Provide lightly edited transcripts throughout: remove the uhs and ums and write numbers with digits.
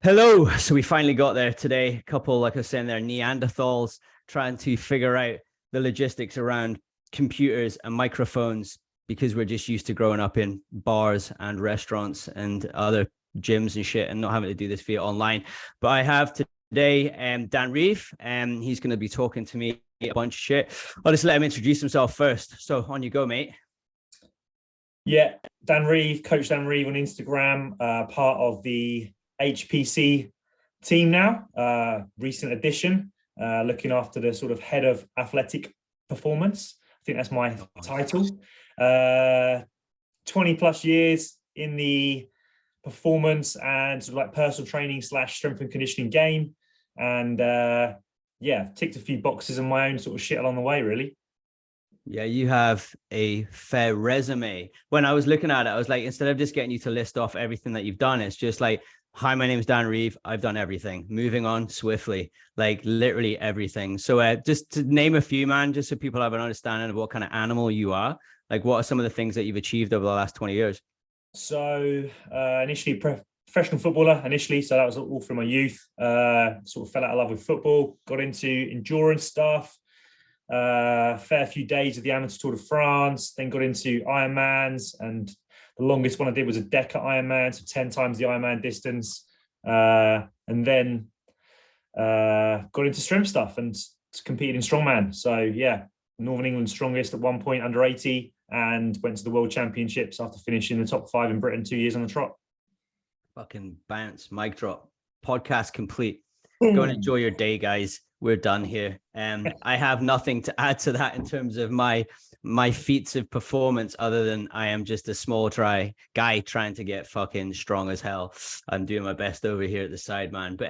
Hello. So we finally got there today. A couple, like I was saying, there, Neanderthals trying to figure out the logistics around computers and microphones because we're just used to growing up in bars and restaurants and other gyms and shit and not having to do this via online. But I have today Dan Reeve, and he's going to be talking to me a bunch of shit. I'll just let him introduce himself first. So on you go, mate. Yeah, Dan Reeve, Coach Dan Reeve on Instagram, part of the HPC team now, recent addition, looking after the sort of head of athletic performance. I think that's my title. 20 plus years in the performance and sort of like personal training / strength and conditioning game. And yeah, ticked a few boxes on my own sort of shit along the way, really. Yeah, you have a fair resume. When I was looking at it, I was like, instead of just getting you to list off everything that you've done, it's just like, hi, my name is Dan Reeve. I've done everything. Moving on swiftly, like literally everything. So just to name a few, man, just so people have an understanding of what kind of animal you are. Like, what are some of the things that you've achieved over the last 20 years? So initially professional footballer initially. So that was all from my youth. Sort of fell out of love with football, got into endurance stuff. Fair few days of the Amateur Tour de France, then got into Ironmans, and the longest one I did was a deca Ironman, so 10 times the Ironman distance, and then got into strength stuff and competed in strongman. So yeah, Northern England strongest at one point, under 80, and went to the World Championships after finishing the top 5 in Britain 2 years on the trot. Fucking bounce, mic drop, podcast complete. Go and enjoy your day, guys. We're done here. I have nothing to add to that in terms of my feats of performance, other than I am just a small guy trying to get fucking strong as hell. I'm doing my best over here at the side, man. But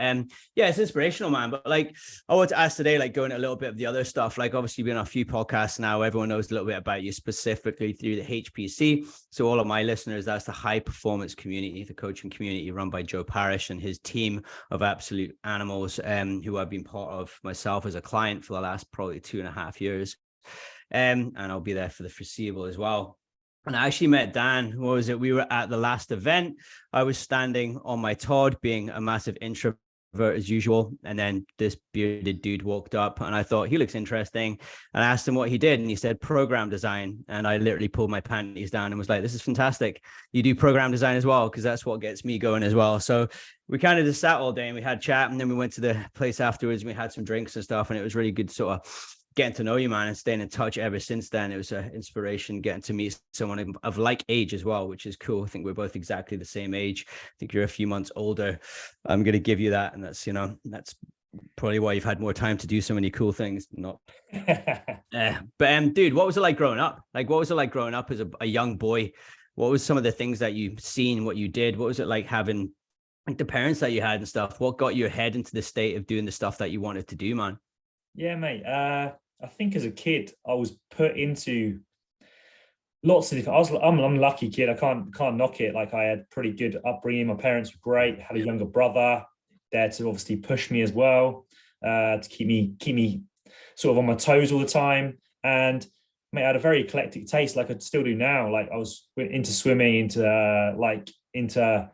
yeah, it's inspirational, man. But like, I want to ask today, like, going a little bit of the other stuff. Like, obviously, you've been on a few podcasts now. Everyone knows a little bit about you specifically through the HPC. So all of my listeners, that's the high performance community, the coaching community run by Joe Parrish and his team of absolute animals, who I've been part of myself as a client for the last probably 2.5 years. And I'll be there for the foreseeable as well. And I actually met Dan. What was it? We were at the last event. I was standing on my Todd, being a massive introvert as usual. And then this bearded dude walked up and I thought, he looks interesting. And I asked him what he did. And he said program design. And I literally pulled my panties down and was like, this is fantastic. You do program design as well, because that's what gets me going as well. So we kind of just sat all day and we had chat. And then we went to the place afterwards and we had some drinks and stuff. And it was really good sort of getting to know you, man, and staying in touch ever since then. It was an inspiration getting to meet someone of like age as well, which is cool. I think we're both exactly the same age. I think you're a few months older. I'm going to give you that. And that's, that's probably why you've had more time to do so many cool things. Not, but dude, what was it like growing up? Like, what was it like growing up as a young boy? What was some of the things that you've seen, what you did? What was it like having like the parents that you had and stuff? What got your head into the state of doing the stuff that you wanted to do, man? Yeah, mate. I think as a kid, I was put into lots of different. I'm a lucky kid. I can't knock it. Like, I had pretty good upbringing. My parents were great. Had a younger brother there to obviously push me as well, to keep me sort of on my toes all the time. And mate, I had a very eclectic taste, like I still do now. Like, I was into swimming, into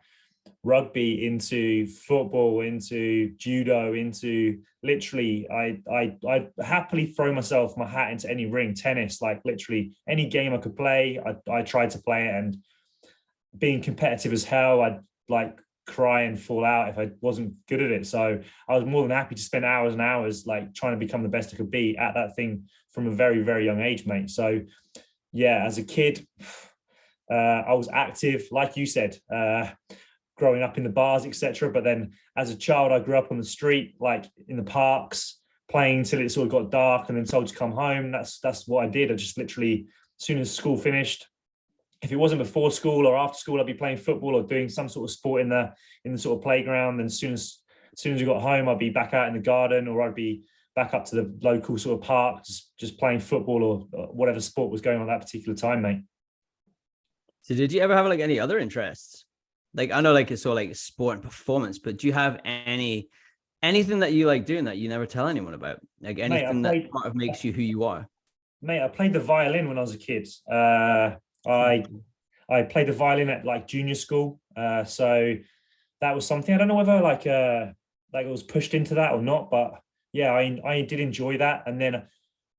rugby, into football, into judo, into literally I'd happily throw my hat into any ring. Tennis, like literally any game I could play, I tried to play it. And being competitive as hell, I'd like cry and fall out if I wasn't good at it. So I was more than happy to spend hours and hours like trying to become the best I could be at that thing from a very, very young age, mate. So yeah, as a kid, I was active, like you said, growing up in the bars, etc. But then as a child, I grew up on the street, like in the parks, playing till it sort of got dark and then told to come home. That's what I did. I just literally, as soon as school finished, if it wasn't before school or after school, I'd be playing football or doing some sort of sport in the sort of playground. And as soon as we got home, I'd be back out in the garden, or I'd be back up to the local sort of park, just playing football or whatever sport was going on at that particular time, mate. So did you ever have like any other interests? Like, I know like it's all like sport and performance, but do you have anything that you like doing that you never tell anyone about? Like anything that part of makes you who you are? Mate, I played the violin when I was a kid. I played the violin at like junior school. So that was something. I don't know whether like it was pushed into that or not, but yeah, I did enjoy that. And then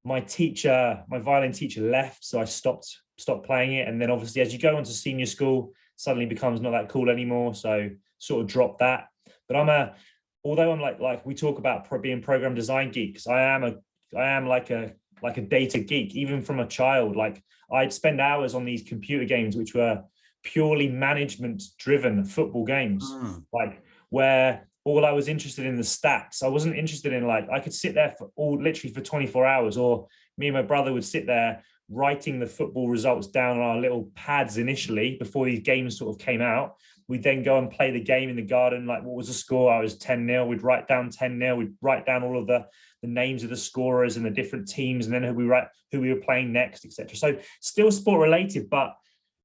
my violin teacher left, so I stopped playing it. And then obviously as you go on to senior school, suddenly becomes not that cool anymore. So sort of dropped that. But although I'm like we talk about being program design geeks, I am like a data geek, even from a child. Like I'd spend hours on these computer games, which were purely management driven football games, like where all I was interested in the stats. I wasn't interested in like, I could sit there literally for 24 hours, or me and my brother would sit there writing the football results down on our little pads initially before these games sort of came out. We'd then go and play the game in the garden. Like, what was the score? I was 10-0. We'd write down 10-0. We'd write down all of the names of the scorers and the different teams, and then who we were playing next, etc. So still sport related, but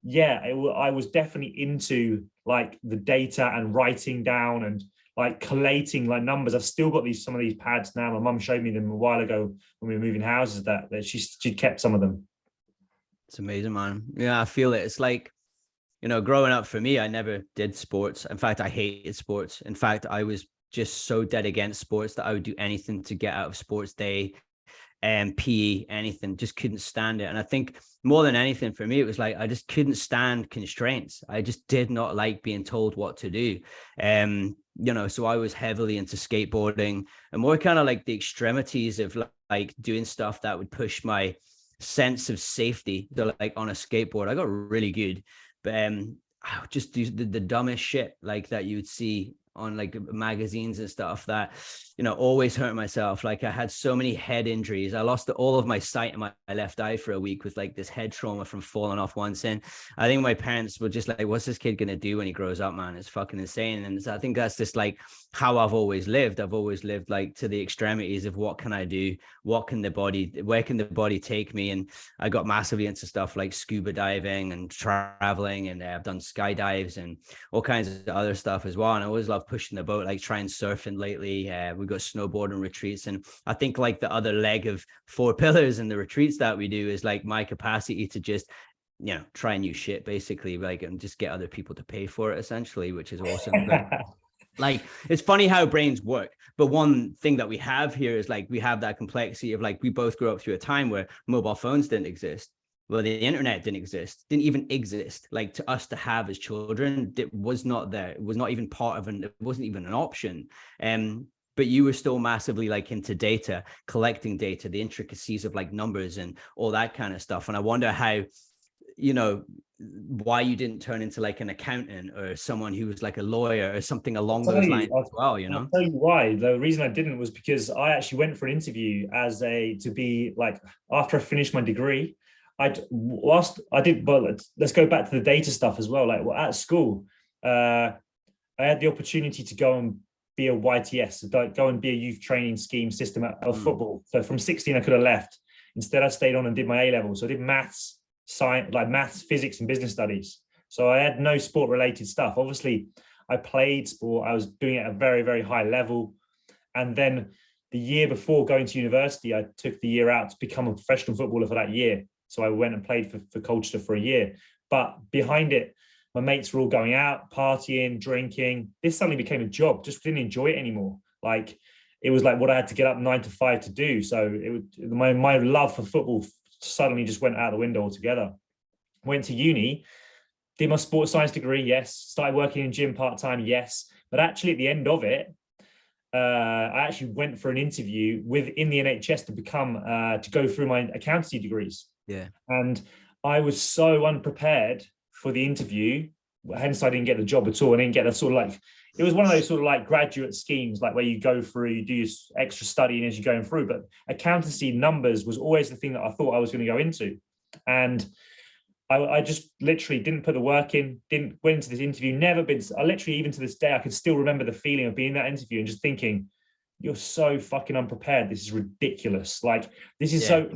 yeah, I was definitely into like the data and writing down and like collating like numbers. I've still got some of these pads now. My mum showed me them a while ago when we were moving houses, that she kept some of them. It's amazing, man. Yeah, I feel it. It's like, growing up for me, I never did sports. In fact, I hated sports. In fact, I was just so dead against sports that I would do anything to get out of sports day and PE, anything, just couldn't stand it. And I think more than anything for me, it was like, I just couldn't stand constraints. I just did not like being told what to do. So I was heavily into skateboarding and more kind of like the extremities of like doing stuff that would push my sense of safety. So like on a skateboard, I got really good, but I would just do the dumbest shit like that you would see on like magazines and stuff that, always hurt myself. Like I had so many head injuries. I lost all of my sight in my left eye for a week with like this head trauma from falling off once. And I think my parents were just like, what's this kid going to do when he grows up, man? It's fucking insane. And so I think that's just like how I've always lived. I've always lived like to the extremities of what can I do? Where can the body take me? And I got massively into stuff like scuba diving and traveling, and I've done skydives and all kinds of other stuff as well. And I always love pushing the boat, like trying surfing lately. We got snowboarding retreats. And I think like the other leg of 4 pillars in the retreats that we do is like my capacity to just, try new shit basically, like, and just get other people to pay for it essentially, which is awesome. But like, it's funny how brains work. But one thing that we have here is like, we have that complexity of like, we both grew up through a time where mobile phones didn't exist. Well, the internet didn't even exist. Like to us to have as children, it was not there. It was not even it wasn't even an option. But you were still massively like into data, collecting data, the intricacies of like numbers and all that kind of stuff. And I wonder how, why you didn't turn into like an accountant or someone who was like a lawyer or something along those lines as well, I'll tell you why. The reason I didn't was because I actually went for an interview to be like, after I finished my degree, let's go back to the data stuff as well. Like, at school, I had the opportunity to go and be a YTS, go and be a youth training scheme system of football. So from 16, I could have left. Instead, I stayed on and did my A-level. So I did maths, science, like maths, physics, and business studies. So I had no sport-related stuff. Obviously, I played sport. I was doing it at a very, very high level. And then the year before going to university, I took the year out to become a professional footballer for that year. So I went and played for Colchester for a year. But behind it, my mates were all going out, partying, drinking. This suddenly became a job. Just didn't enjoy it anymore. Like, it was like what I had to get up 9 to 5 to do. So my love for football suddenly just went out the window altogether. Went to uni, did my sports science degree, yes. Started working in gym part-time, yes. But actually at the end of it, I actually went for an interview in the NHS to go through my accountancy degrees. Yeah. And I was so unprepared for the interview, hence I didn't get the job at all. I didn't get a sort of like, it was one of those sort of like graduate schemes, like where you go through, you do your extra studying as you're going through. But accountancy numbers was always the thing that I thought I was going to go into. And I just literally didn't put the work in, went into this interview, I literally, even to this day, I can still remember the feeling of being in that interview and just thinking, you're so fucking unprepared. This is ridiculous. Like, this is so,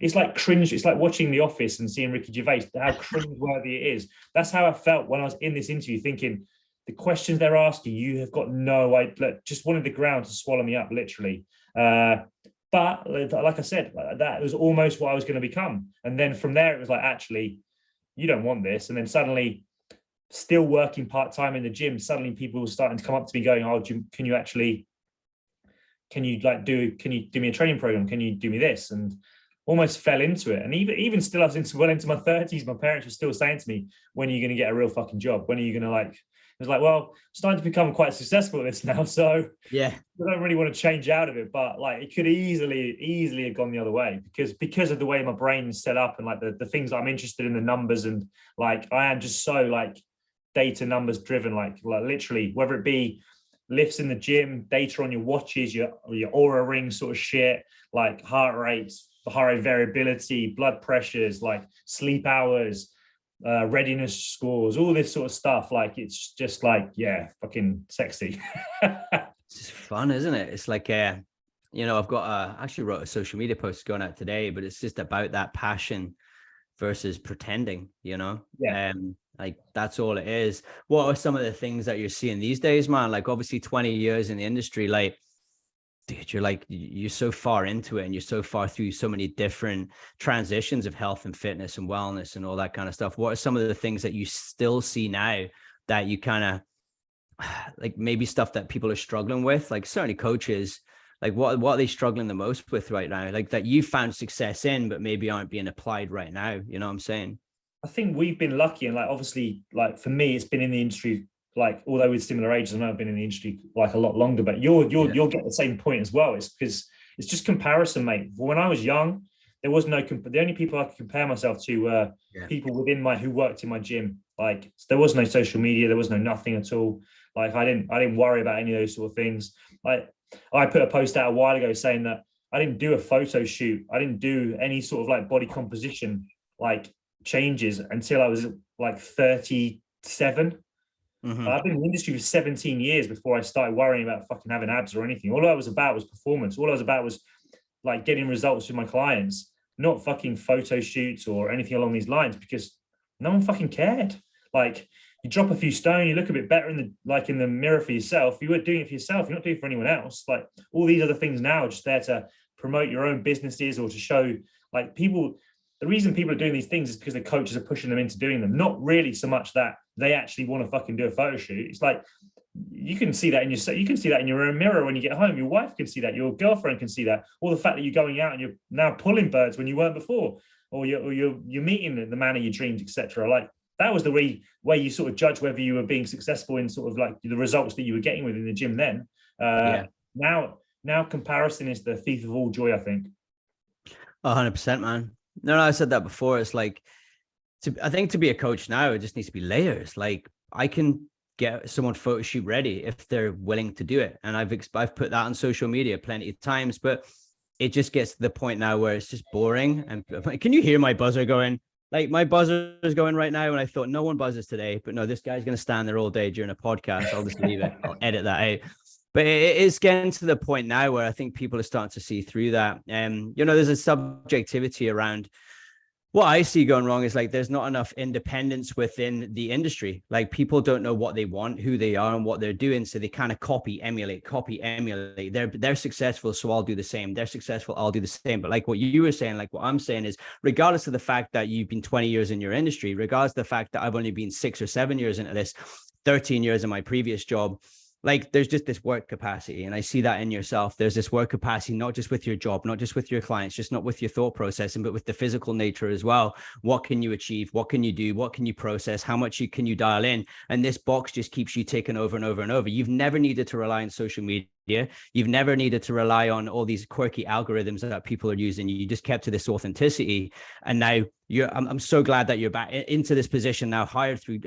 it's like cringe. It's like watching The Office and seeing Ricky Gervais, how cringe-worthy it is. That's how I felt when I was in this interview, thinking the questions they're asking, you have got no idea, just wanted the ground to swallow me up, literally. But like I said, that was almost what I was going to become. And then from there, it was like, actually, you don't want this. And then suddenly still working part-time in the gym, suddenly people were starting to come up to me going, oh, can you do me a training program? Can you do me this? And almost fell into it. And even still, I was well into my 30s, my parents were still saying to me, when are you going to get a real fucking job? When are you going to like, it was like, well, I'm starting to become quite successful at this now. So yeah, I don't really want to change out of it, but like it could easily have gone the other way because of the way my brain is set up and like the things I'm interested in, the numbers, and like I am just so like data numbers driven, like literally, whether it be lifts in the gym, data on your watches, your Aura ring sort of shit, like heart rates, heart rate variability, blood pressures, like sleep hours, readiness scores, all this sort of stuff. Like it's just like, yeah, fucking sexy. it's just fun, isn't it? It's like I've got actually wrote a social media post going out today, but it's just about that passion versus pretending, Yeah. Like that's all it is. What are some of the things that you're seeing these days, man? Like obviously 20 years in the industry, like dude, you're so far into it and you're so far through so many different transitions of health and fitness and wellness and all that kind of stuff. What are some of the things that you still see now that you kind of like maybe stuff that people are struggling with? Like certainly coaches, like what are they struggling the most with right now? Like that you found success in, but maybe aren't being applied right now. You know what I'm saying? I think we've been lucky, and like obviously, like for me, it's been in the industry. Like although with similar ages, I know I've been in the industry like a lot longer, but you'll get the same point as well. It's because it's just comparison, mate. When I was young, there was no the only people I could compare myself to were people within who worked in my gym. Like there was no social media, there was no nothing at all. Like I didn't worry about any of those sort of things. Like I put a post out a while ago saying that I didn't do a photo shoot. I didn't do any sort of like body composition like changes until I was like 37. Mm-hmm. I've been in the industry for 17 years before I started worrying about fucking having abs or anything. All I was about was performance. All I was about was like getting results with my clients, not fucking photo shoots or anything along these lines, because no one fucking cared. Like you drop a few stone, you look a bit better in the mirror for yourself. You were doing it for yourself. You're not doing it for anyone else. Like all these other things now are just there to promote your own businesses or to show like people. The reason people are doing these things is because the coaches are pushing them into doing them. Not really so much that they actually want to fucking do a photo shoot. It's like you can see that in your own mirror when you get home. Your wife can see that. Your girlfriend can see that. Or the fact that you're going out and you're now pulling birds when you weren't before, or you're meeting the man of your dreams, etc. Like that was the way you sort of judge whether you were being successful in sort of like the results that you were getting within the gym then. Now comparison is the thief of all joy, I think. 100%, man. No, I said that before. It's like, I think to be a coach now, it just needs to be layers. Like I can get someone photo shoot ready if they're willing to do it. And I've put that on social media plenty of times, but it just gets to the point now where it's just boring. And can you hear my buzzer going? Like my buzzer is going right now. And I thought no one buzzes today, but no, this guy's going to stand there all day during a podcast. I'll just leave it. I'll edit that out. But it is getting to the point now where I think people are starting to see through that. There's a subjectivity around what I see going wrong is like there's not enough independence within the industry. Like people don't know what they want, who they are, and what they're doing. So they kind of copy, emulate. They're successful, so I'll do the same. They're successful, I'll do the same. But like what you were saying, like what I'm saying is, regardless of the fact that you've been 20 years in your industry, regardless of the fact that I've only been 6 or 7 years into this, 13 years in my previous job, like there's just this work capacity. And I see that in yourself. There's this work capacity, not just with your job, not just with your clients, just not with your thought processing, but with the physical nature as well. What can you achieve? What can you do? What can you process? How much can you dial in? And this box just keeps you ticking over and over and over. You've never needed to rely on social media. You've never needed to rely on all these quirky algorithms that people are using. You just kept to this authenticity. And now I'm so glad that you're back into this position now, hired through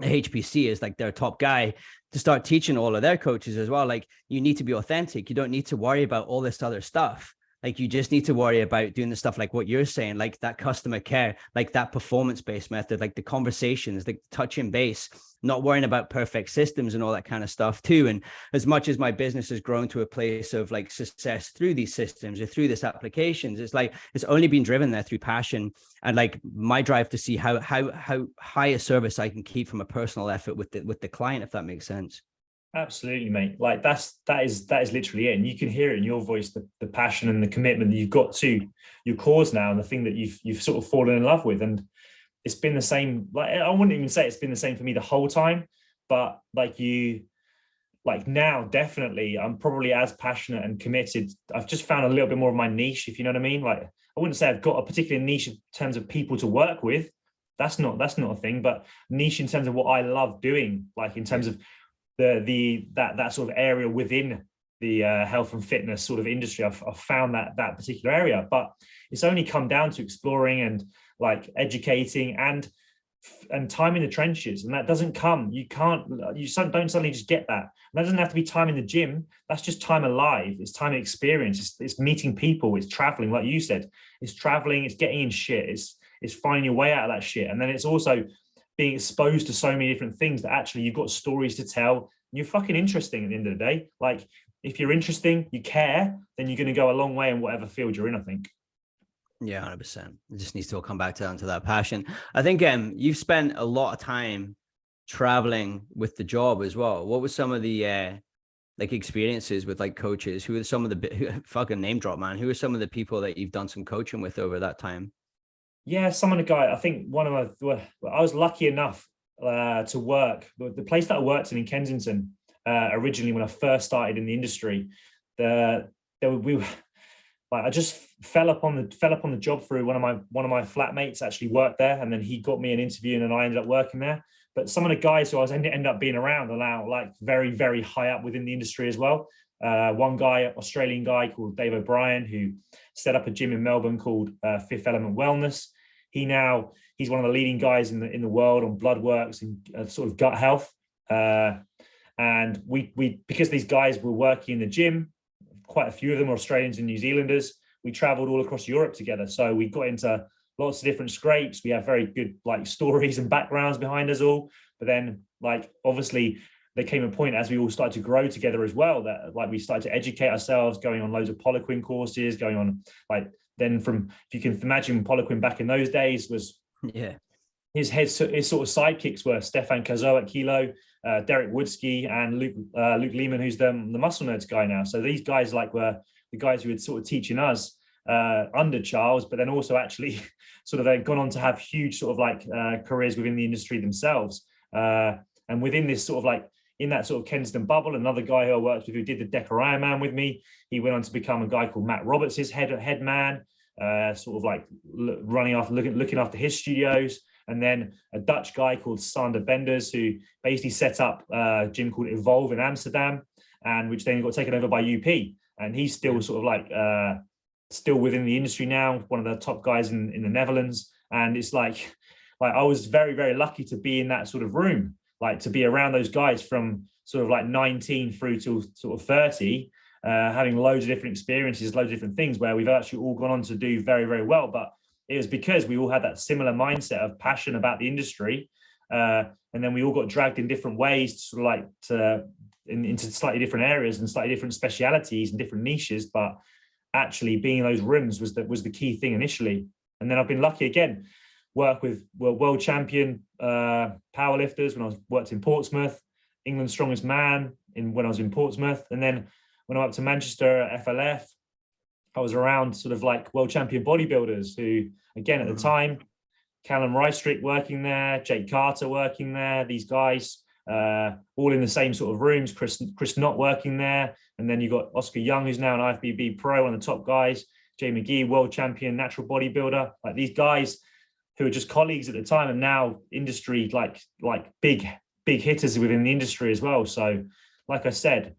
HPC is like their top guy, to start teaching all of their coaches as well. Like you need to be authentic. You don't need to worry about all this other stuff. Like you just need to worry about doing the stuff like what you're saying, like that customer care, like that performance-based method, like the conversations, like touching base, not worrying about perfect systems and all that kind of stuff too. And as much as my business has grown to a place of like success through these systems or through this applications, it's like it's only been driven there through passion and like my drive to see how high a service I can keep from a personal effort with the client, if that makes sense. Absolutely, mate. Like that is literally it. And you can hear it in your voice, the passion and the commitment that you've got to your cause now, and the thing that you've sort of fallen in love with. And it's been the same. Like, I wouldn't even say it's been the same for me the whole time, but like now, definitely, I'm probably as passionate and committed. I've just found a little bit more of my niche, if you know what I mean. Like, I wouldn't say I've got a particular niche in terms of people to work with. That's not a thing, but niche in terms of what I love doing, like in terms of that sort of area within the health and fitness sort of industry. I've found that particular area, but it's only come down to exploring and like educating and time in the trenches, and that doesn't come. You don't suddenly just get that. And that doesn't have to be time in the gym. That's just time alive. It's time experience. It's meeting people. It's traveling, like you said. It's traveling. It's getting in shit. It's finding your way out of that shit. And then it's also being exposed to so many different things that actually you've got stories to tell. You're fucking interesting at the end of the day. Like, if you're interesting, you care, then you're going to go a long way in whatever field you're in, I think. Yeah, 100%. It just needs to all come back down to that passion. I think you've spent a lot of time traveling with the job as well. What was some of the like experiences with like coaches? Who are some of the fucking name drop, man? Who are some of the people that you've done some coaching with over that time? Yeah, some of the guy. I think I was lucky enough to work. The place that I worked in Kensington originally when I first started in the industry, I just fell upon the job through one of my flatmates actually worked there, and then he got me an interview, and then I ended up working there. But some of the guys who I was ended up being around are now like very, very high up within the industry as well. One guy, Australian guy called Dave O'Brien, who set up a gym in Melbourne called Fifth Element Wellness. He's one of the leading guys in the world on blood works and sort of gut health. And we because these guys were working in the gym, quite a few of them are Australians and New Zealanders. We traveled all across Europe together. So we got into lots of different scrapes. We have very good like stories and backgrounds behind us all. But then like, obviously there came a point as we all started to grow together as well, that like we started to educate ourselves, going on loads of Poliquin courses, going on like, then from, if you can imagine Poliquin back in those days was, yeah, his sort of sidekicks were Stefan Cazo at Kilo, Derek Woodsky, and Luke Lehman, who's the Muscle Nerds guy now. So these guys like were the guys who were sort of teaching us under Charles, but then also actually sort of gone on to have huge sort of like careers within the industry themselves. And within this sort of like, in that sort of Kensington bubble, another guy who I worked with who did the deca Ironman with me, he went on to become a guy called Matt Roberts, his head man, sort of like running after, looking after his studios. And then a Dutch guy called Sander Benders, who basically set up a gym called Evolve in Amsterdam, and which then got taken over by UP. And he's still sort of like still within the industry now, one of the top guys in the Netherlands. And it's like I was very, very lucky to be in that sort of room, like to be around those guys from sort of like 19 through to sort of 30, having loads of different experiences, loads of different things where we've actually all gone on to do very, very well. But it was because we all had that similar mindset of passion about the industry. And then we all got dragged in different ways to sort of like into slightly different areas and slightly different specialities and different niches. But actually being in those rooms was the key thing initially. And then I've been lucky again, work with world champion powerlifters when I worked in Portsmouth, England's strongest man when I was in Portsmouth. And then when I went up to Manchester at FLF, I was around sort of like world champion bodybuilders who, again, at the time, Callum Rystrick working there, Jake Carter working there, these guys all in the same sort of rooms, Chris Knott working there. And then you got Oscar Young, who's now an IFBB pro, one of the top guys, Jay McGee, world champion natural bodybuilder. Like these guys who were just colleagues at the time and now industry, like big hitters within the industry as well. So like I said,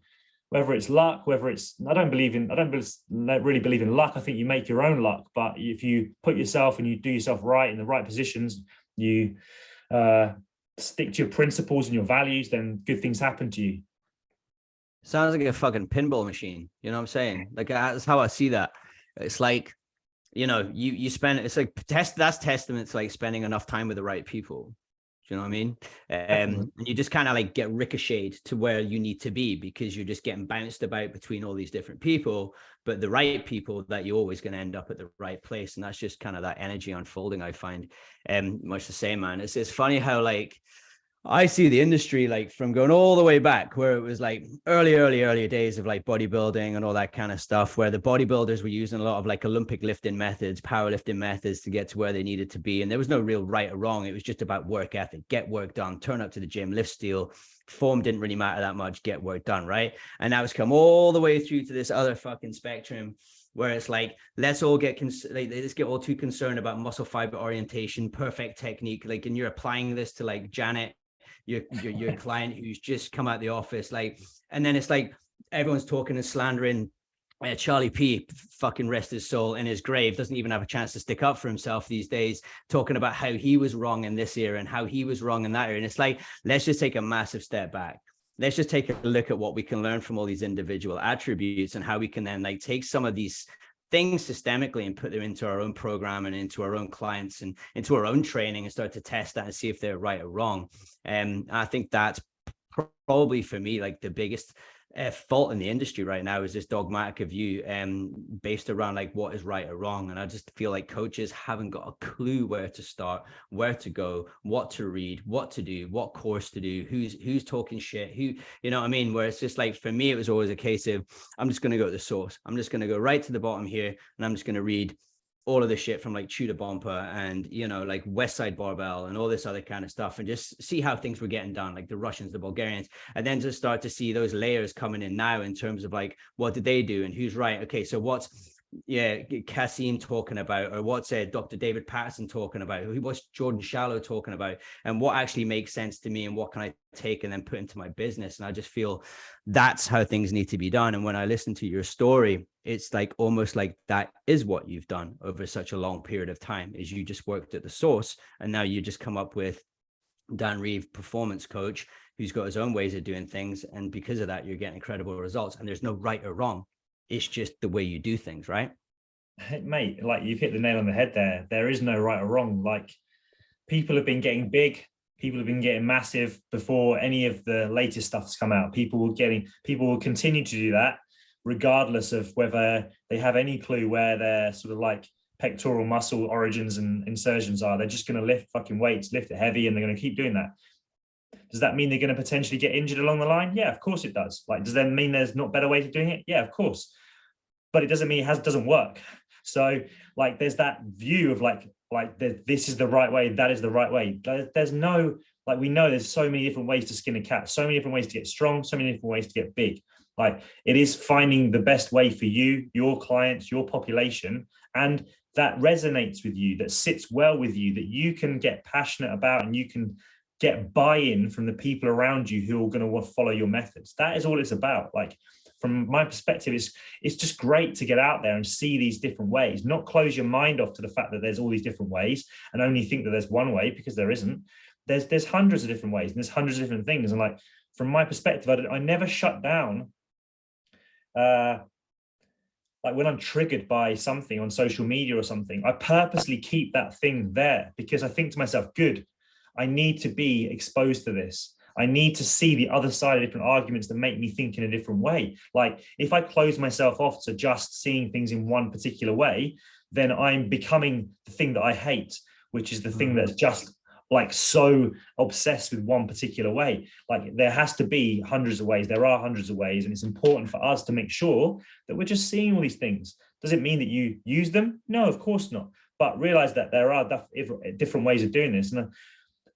whether it's luck, whether it's, I don't really believe in luck. I think you make your own luck. But if you put yourself and you do yourself right in the right positions, you stick to your principles and your values, then good things happen to you. Sounds like a fucking pinball machine. You know what I'm saying? Like that's how I see that. It's like, you know, you spend, it's like that's testament to like spending enough time with the right people. Do you know what I mean? And you just kind of like get ricocheted to where you need to be because you're just getting bounced about between all these different people, but the right people that you're always going to end up at the right place. And that's just kind of that energy unfolding. I find much the same, man. It's funny how like I see the industry like from going all the way back where it was like early days of like bodybuilding and all that kind of stuff, where the bodybuilders were using a lot of like Olympic lifting methods, powerlifting methods to get to where they needed to be. And there was no real right or wrong. It was just about work ethic, get work done, turn up to the gym, lift steel. Form didn't really matter that much, get work done, right? And now it's come all the way through to this other fucking spectrum where it's like, let's all get let's get all too concerned about muscle fiber orientation, perfect technique. Like, and you're applying this to like Janet, your client who's just come out the office, like, and then it's like everyone's talking and slandering Charlie P, fucking rest his soul in his grave, doesn't even have a chance to stick up for himself these days, talking about how he was wrong in this era and how he was wrong in that era. And it's like, let's just take a massive step back. Let's just take a look at what we can learn from all these individual attributes and how we can then like take some of these things systemically and put them into our own program and into our own clients and into our own training and start to test that and see if they're right or wrong. I think that's probably for me like the biggest fault in the industry right now is this dogmatic view based around like what is right or wrong. And I just feel like coaches haven't got a clue where to start, where to go, what to read, what to do, what course to do, who's talking shit, who, you know what I mean? Where it's just like, for me, it was always a case of, I'm just going to go to the source. I'm just going to go right to the bottom here and I'm just going to read all of the shit from like Tudor Bomper and, you know, like West Side Barbell and all this other kind of stuff and just see how things were getting done, like the Russians, the Bulgarians, and then just start to see those layers coming in now in terms of like, what did they do and who's right? Okay, so what's Kasim talking about, or what's Dr. David Patterson talking about, what's Jordan Shallow talking about, and what actually makes sense to me and what can I take and then put into my business. And I just feel that's how things need to be done. And when I listen to your story, it's like almost like that is what you've done over such a long period of time, is you just worked at the source and now you just come up with Dan Reeve performance coach who's got his own ways of doing things, and because of that you're getting incredible results. And there's no right or wrong, it's just the way you do things, right? Hey, mate, like you've hit the nail on the head there. There is no right or wrong. Like, people have been getting big, people have been getting massive before any of the latest stuff's come out. People will continue to do that regardless of whether they have any clue where their sort of like pectoral muscle origins and insertions are. They're just going to lift fucking weights, lift it heavy, and they're going to keep doing that. Does that mean they're going to potentially get injured along the line? Yeah, of course it does. Like, does that mean there's not better ways of doing it? Yeah, of course. But it doesn't mean it doesn't work. So like, there's that view of like this is the right way, that is the right way. There's no, like, we know there's so many different ways to skin a cat, so many different ways to get strong, so many different ways to get big. Like, it is finding the best way for you, your clients, your population, and that resonates with you, that sits well with you, that you can get passionate about, and you can get buy-in from the people around you who are going to follow your methods. That is all it's about. Like, from my perspective, it's just great to get out there and see these different ways, not close your mind off to the fact that there's all these different ways and only think that there's one way, because there isn't. There's hundreds of different ways and there's hundreds of different things. And like, from my perspective, I never shut down. Like, when I'm triggered by something on social media or something, I purposely keep that thing there, because I think to myself, good, I need to be exposed to this. I need to see the other side of different arguments that make me think in a different way. Like, if I close myself off to just seeing things in one particular way, then I'm becoming the thing that I hate, which is the thing that's just like so obsessed with one particular way. Like, there has to be hundreds of ways. There are hundreds of ways. And it's important for us to make sure that we're just seeing all these things. Does it mean that you use them? No, of course not. But realize that there are different ways of doing this. And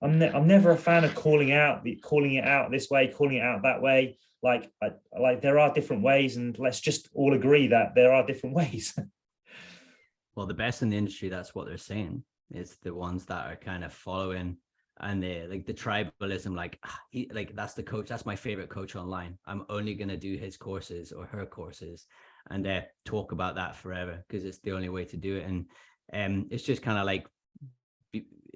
I'm never a fan of calling it out this way, calling it out that way. Like there are different ways, and let's just all agree that there are different ways. Well, the best in the industry, that's what they're saying. It's the ones that are kind of following, and they like the tribalism, like that's the coach, that's my favorite coach online, I'm only going to do his courses or her courses, and talk about that forever because it's the only way to do it. And it's just kind of like,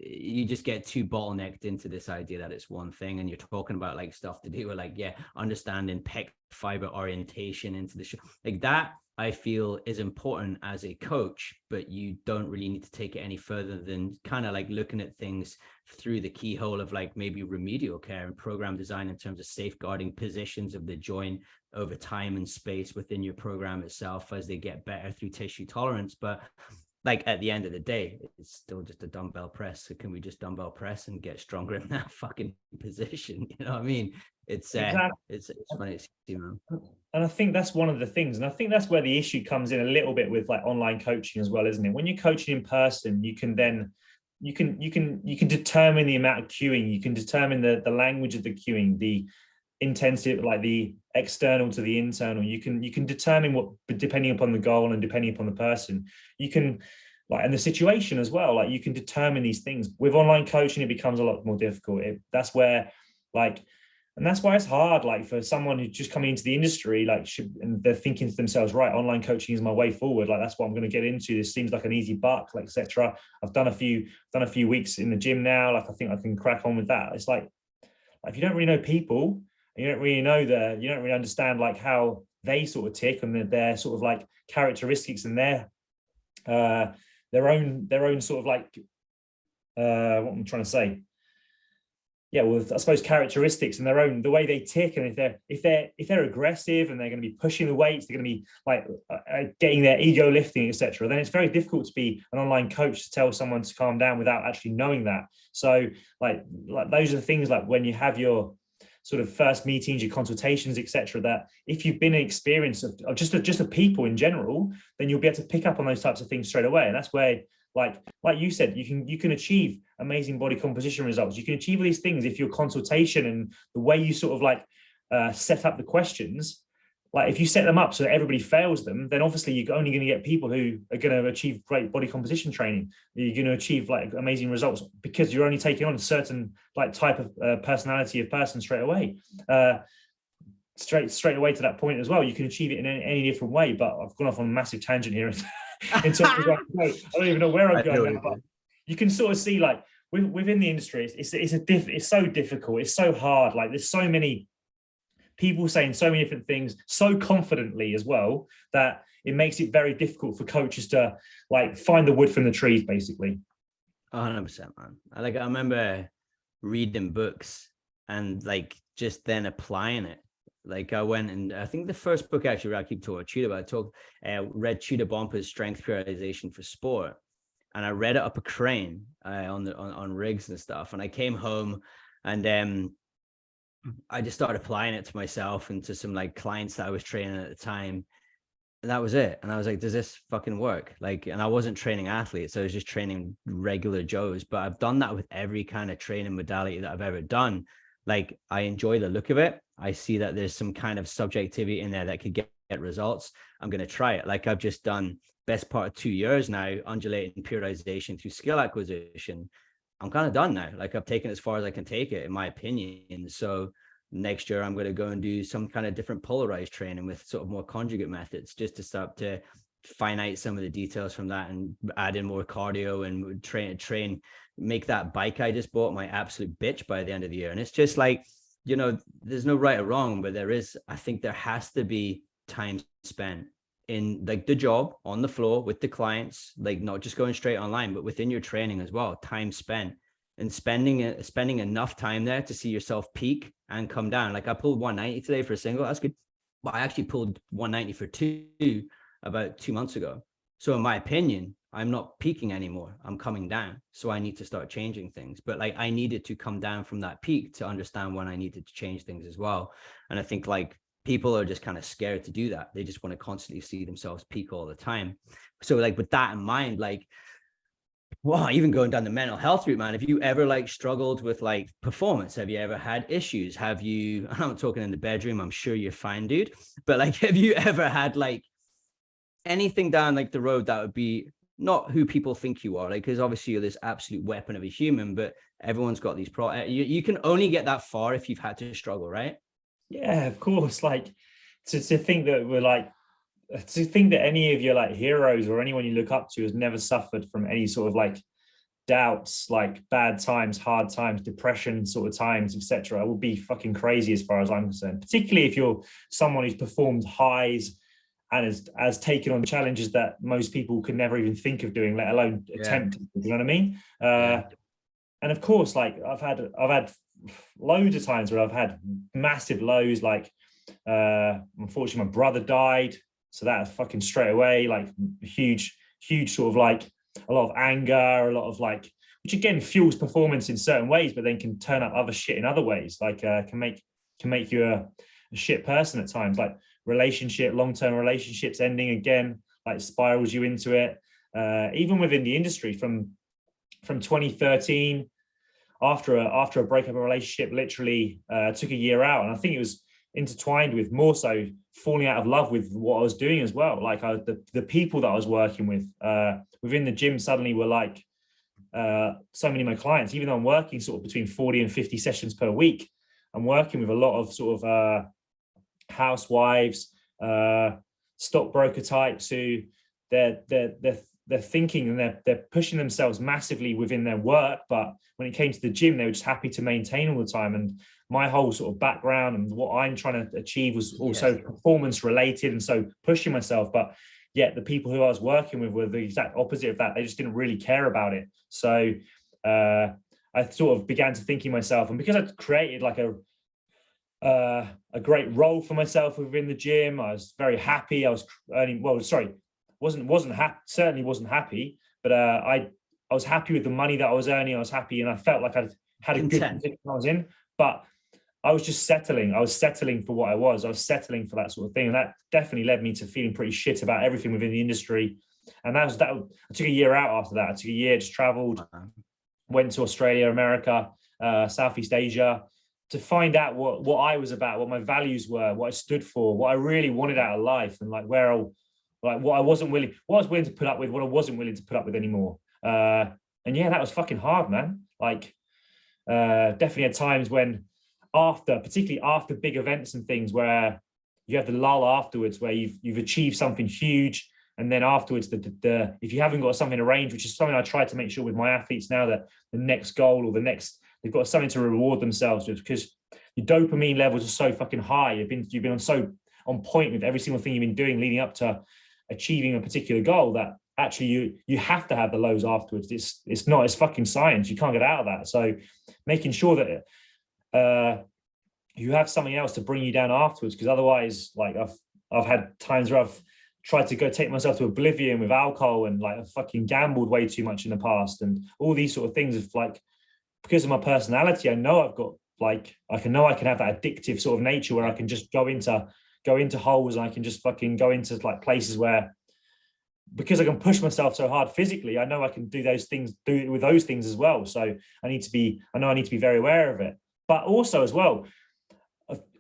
you just get too bottlenecked into this idea that it's one thing, and you're talking about like stuff to do with like, understanding pec fiber orientation into the show, like that I feel is important as a coach, but you don't really need to take it any further than kind of like looking at things through the keyhole of like maybe remedial care and program design in terms of safeguarding positions of the joint over time and space within your program itself as they get better through tissue tolerance. But like at the end of the day, it's still just a dumbbell press. So can we just dumbbell press and get stronger in that fucking position? You know what I mean? It's Exactly. it's funny to see, man. And I think that's one of the things, and I think that's where the issue comes in a little bit with like online coaching as well, isn't it? When you're coaching in person, you can then you can determine the amount of cueing, you can determine the language of the cueing, the intensity, like the external to the internal. You can determine what, depending upon the goal and depending upon the person, you can, like, and the situation as well, like you can determine these things. With online coaching, it becomes a lot more difficult. That's where, like, and that's why it's hard, like for someone who's just coming into the industry, like and they're thinking to themselves, right, online coaching is my way forward. Like that's what I'm going to get into. This seems like an easy buck, like etc. I've done a few weeks in the gym now. Like I think I can crack on with that. It's like if you don't really know people, you don't really know you don't really understand like how they sort of tick and their sort of like characteristics and their own sort of like what I'm trying to say. Yeah, well, I suppose characteristics and the way they tick, and if they're aggressive and they're going to be pushing the weights, they're going to be like getting their ego lifting, etc. Then it's very difficult to be an online coach to tell someone to calm down without actually knowing that. So like those are the things, like when you have your sort of first meetings, your consultations, etc., that if you've been an experience of just a people in general, then you'll be able to pick up on those types of things straight away. And that's where, like you said, you can achieve amazing body composition results. You can achieve all these things if your consultation and the way you sort of like set up the questions, like if you set them up so that everybody fails them, then obviously you're only going to get people who are going to achieve great body composition training. You're going to achieve like amazing results because you're only taking on a certain like type of personality of person straight away. Straight away to that point as well. You can achieve it in any different way. But I've gone off on a massive tangent here. In terms of, I don't even know where I'm going now. But you can sort of see, like within the industry, it's so difficult. It's so hard. Like there's so many people saying so many different things so confidently as well that it makes it very difficult for coaches to like find the wood from the trees, basically. 100%, man. I remember reading books and like just then applying it. Like I went and I think the first book actually I keep talking Tudor, but read Tudor Bomper's Strength Periodization for Sport, and I read it up a crane on rigs and stuff. And I came home and I just started applying it to myself and to some like clients that I was training at the time. And that was it. And I was like, does this fucking work? Like, and I wasn't training athletes. I was just training regular Joes, but I've done that with every kind of training modality that I've ever done. Like I enjoy the look of it. I see that there's some kind of subjectivity in there that could get results. I'm going to try it. Like I've just done best part of 2 years now, undulating periodization through skill acquisition. I'm kind of done now. Like I've taken as far as I can take it, in my opinion. So next year I'm going to go and do some kind of different polarized training with sort of more conjugate methods, just to start to finite some of the details from that and add in more cardio and train, make that bike I just bought my absolute bitch by the end of the year. And it's just like, you know, there's no right or wrong, but I think there has to be time spent in like the job on the floor with the clients, like not just going straight online, but within your training as well, time spent and spending enough time there to see yourself peak and come down. Like I pulled 190 today for a single, that's good. But I actually pulled 190 for two about 2 months ago. So in my opinion, I'm not peaking anymore. I'm coming down. So I need to start changing things. But like I needed to come down from that peak to understand when I needed to change things as well. And I think like people are just kind of scared to do that. They just want to constantly see themselves peak all the time. So like with that in mind, like, well, even going down the mental health route, man, have you ever like struggled with like performance? Have you ever had issues? Have you, I'm not talking in the bedroom, I'm sure you're fine, dude. But like, have you ever had like anything down like the road that would be not who people think you are? Like, because obviously you're this absolute weapon of a human, but everyone's got these you can only get that far if you've had to struggle, right? Yeah, of course. Like to think that we're like, to think that any of your like heroes or anyone you look up to has never suffered from any sort of like doubts, like bad times, hard times, depression sort of times, etc., would be fucking crazy as far as I'm concerned. Particularly if you're someone who's performed highs and has taken on challenges that most people could never even think of doing, let alone attempt. You know what I mean? And of course, like I've had loads of times where I've had massive lows. Like unfortunately, my brother died. So that fucking straight away, like huge huge sort of like a lot of anger, a lot of like, which again fuels performance in certain ways, but then can turn up other shit in other ways. Like can make you a shit person at times. Like long-term relationships ending again, like spirals you into it. Even within the industry from 2013, after a breakup of a relationship, literally took a year out, and I think it was intertwined with more so falling out of love with what I was doing as well. Like the people that I was working with within the gym suddenly were like so many of my clients. Even though I'm working sort of between 40 and 50 sessions per week, I'm working with a lot of sort of housewives, stockbroker types who they're thinking and they're pushing themselves massively within their work, but when it came to the gym, they were just happy to maintain all the time. And my whole sort of background and what I'm trying to achieve was also performance related, and so pushing myself. But yet the people who I was working with were the exact opposite of that. They just didn't really care about it. So I sort of began to thinking myself, and because I created like a great role for myself within the gym, I was very happy. I was earning certainly wasn't happy, but I was happy with the money that I was earning. I was happy, and I felt like I had a good position I was in, but I was just settling. I was settling for what I was. I was settling for that sort of thing, and that definitely led me to feeling pretty shit about everything within the industry. And I took a year out after that. I took a year, just traveled, went to Australia, America, Southeast Asia, to find out what I was about, what my values were, what I stood for, what I really wanted out of life, and like what I was willing to put up with, what I wasn't willing to put up with anymore. And yeah, that was fucking hard, man. Like definitely at times when particularly after big events and things, where you have the lull afterwards, where you've achieved something huge, and then afterwards if you haven't got something arranged, which is something I try to make sure with my athletes now, that the next goal or they've got something to reward themselves with, because your dopamine levels are so fucking high. You've been on point with every single thing you've been doing leading up to achieving a particular goal, that actually you have to have the lows afterwards. It's fucking science. You can't get out of that. So making sure that you have something else to bring you down afterwards, because otherwise, like I've had times where I've tried to go take myself to oblivion with alcohol, and like I've fucking gambled way too much in the past, and all these sort of things. Of like, because of my personality, I know I've got like I can have that addictive sort of nature where I can just go into holes, and I can just fucking go into like places where, because I can push myself so hard physically, I know I can do it with those things as well. So I need to be very aware of it. But also as well,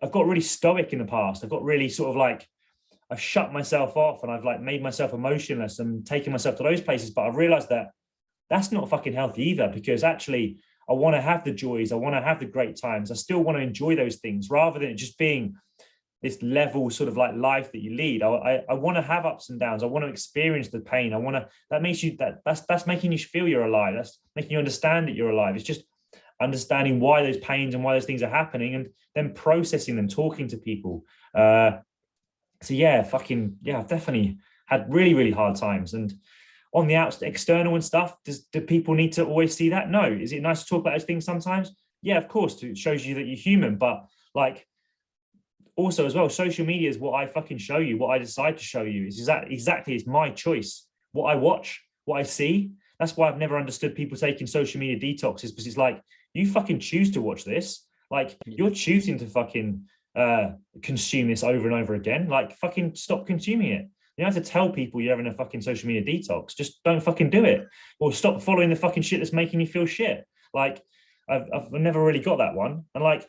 I've got really stoic in the past. I've got really sort of like, I've shut myself off, and I've like made myself emotionless and taken myself to those places. But I've realized that that's not fucking healthy either, because actually I want to have the joys. I want to have the great times. I still want to enjoy those things, rather than it just being this level sort of like life that you lead. I want to have ups and downs. I want to experience the pain. That's making you feel you're alive. That's making you understand that you're alive. It's just understanding why those pains and why those things are happening, and then processing them, talking to people. So yeah, I've definitely had really, really hard times. And on the external and stuff, do people need to always see that? No. Is it nice to talk about those things sometimes? Yeah, of course. It shows you that you're human. But like, also as well, social media is what I fucking show you. What I decide to show you is exactly it's my choice. What I watch, what I see. That's why I've never understood people taking social media detoxes, because it's like, you fucking choose to watch this. Like, you're choosing to fucking consume this over and over again. Like, fucking stop consuming it. You don't have to tell people you're having a fucking social media detox. Just don't fucking do it, or stop following the fucking shit that's making you feel shit. Like, I've never really got that one. And like,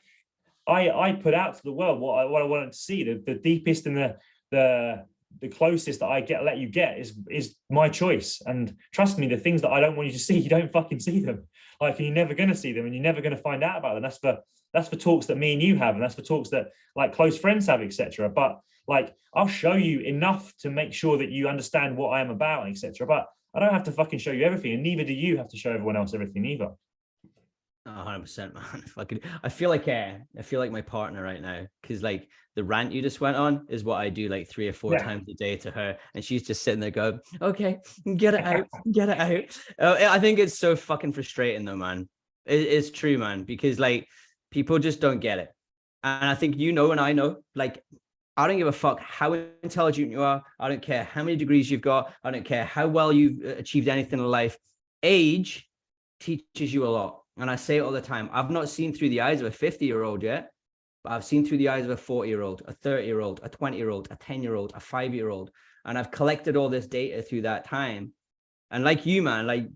I put out to the world what I wanted to see. The deepest and the closest that I let you get is my choice. And trust me, the things that I don't want you to see, you don't fucking see them. Like, you're never going to see them, and you're never going to find out about them. That's for talks that me and you have, and that's for talks that like close friends have, etc. But like, I'll show you enough to make sure that you understand what I am about, etc. But I don't have to fucking show you everything, and neither do you have to show everyone else everything either. 100%, man. I feel like my partner right now, because like the rant you just went on is what I do like 3 or 4 times a day to her, and she's just sitting there going, okay, get it out, get it out. I think it's so fucking frustrating though, man. It's true, man, because like people just don't get it. And I think, and I know, like, I don't give a fuck how intelligent you are. I don't care how many degrees you've got. I don't care how well you've achieved anything in life. Age teaches you a lot. And I say it all the time. I've not seen through the eyes of a 50-year-old yet, but I've seen through the eyes of a 40-year-old, a 30-year-old, a 20-year-old, a 10-year-old, a 5-year-old. And I've collected all this data through that time. And like you, man, like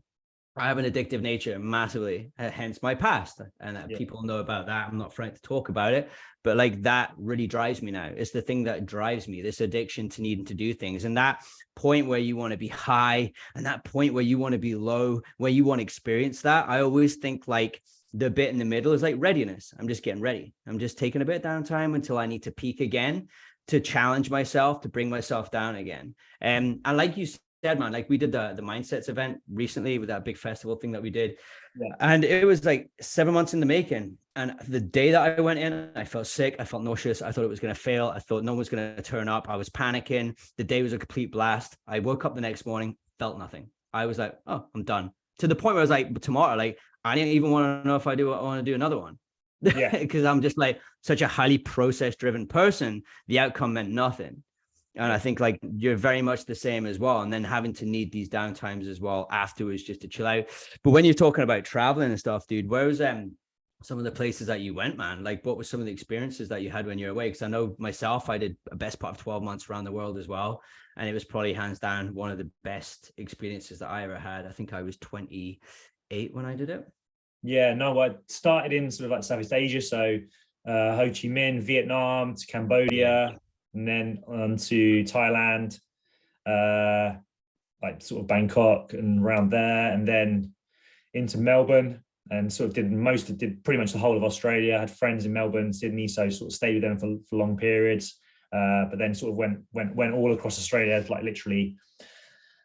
I have an addictive nature massively, hence my past. And people know about that. I'm not afraid to talk about it, but like that really drives me now. It's the thing that drives me, this addiction to needing to do things. And that point where you want to be high and that point where you want to be low, where you want to experience that. I always think like the bit in the middle is like readiness. I'm just getting ready. I'm just taking a bit of downtime until I need to peak again, to challenge myself, to bring myself down again. And like you said, man, like we did the mindsets event recently with that big festival thing that we did. And it was like 7 months in the making. And the day that I went in, I felt sick. I felt nauseous. I thought it was going to fail. I thought no one was going to turn up. I was panicking. The day was a complete blast. I woke up the next morning, felt nothing. I was like, oh, I'm done. To the point where I was like, tomorrow, like, I didn't even want to know if I want to do another one. Because I'm just like such a highly process driven person. The outcome meant nothing. And I think like you're very much the same as well. And then having to need these downtimes as well afterwards just to chill out. But when you're talking about traveling and stuff, dude, where was some of the places that you went, man? Like what were some of the experiences that you had when you were away? Because I know myself, I did a best part of 12 months around the world as well. And it was probably hands down one of the best experiences that I ever had. I think I was 28 when I did it. Yeah, no, I started in sort of like Southeast Asia. So Ho Chi Minh, Vietnam to Cambodia, and then on to Thailand, like sort of Bangkok and around there, and then into Melbourne, and sort of did pretty much the whole of Australia. I had friends in Melbourne, Sydney, so sort of stayed with them for long periods. But then sort of went all across Australia, like literally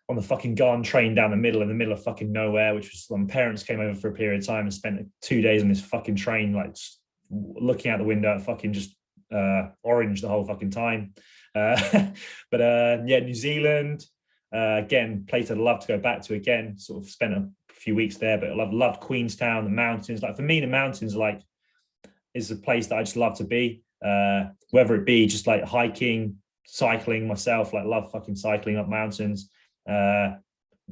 on the fucking Garn train down in the middle of fucking nowhere, which was when my parents came over for a period of time and spent 2 days on this fucking train, like looking out the window at fucking just orange the whole fucking time. New Zealand, again, place I'd love to go back to again, sort of spent a few weeks there, but I loved Queenstown, the mountains. Like for me, the mountains is a place that I just love to be, whether it be just like hiking, cycling myself, like love fucking cycling up mountains,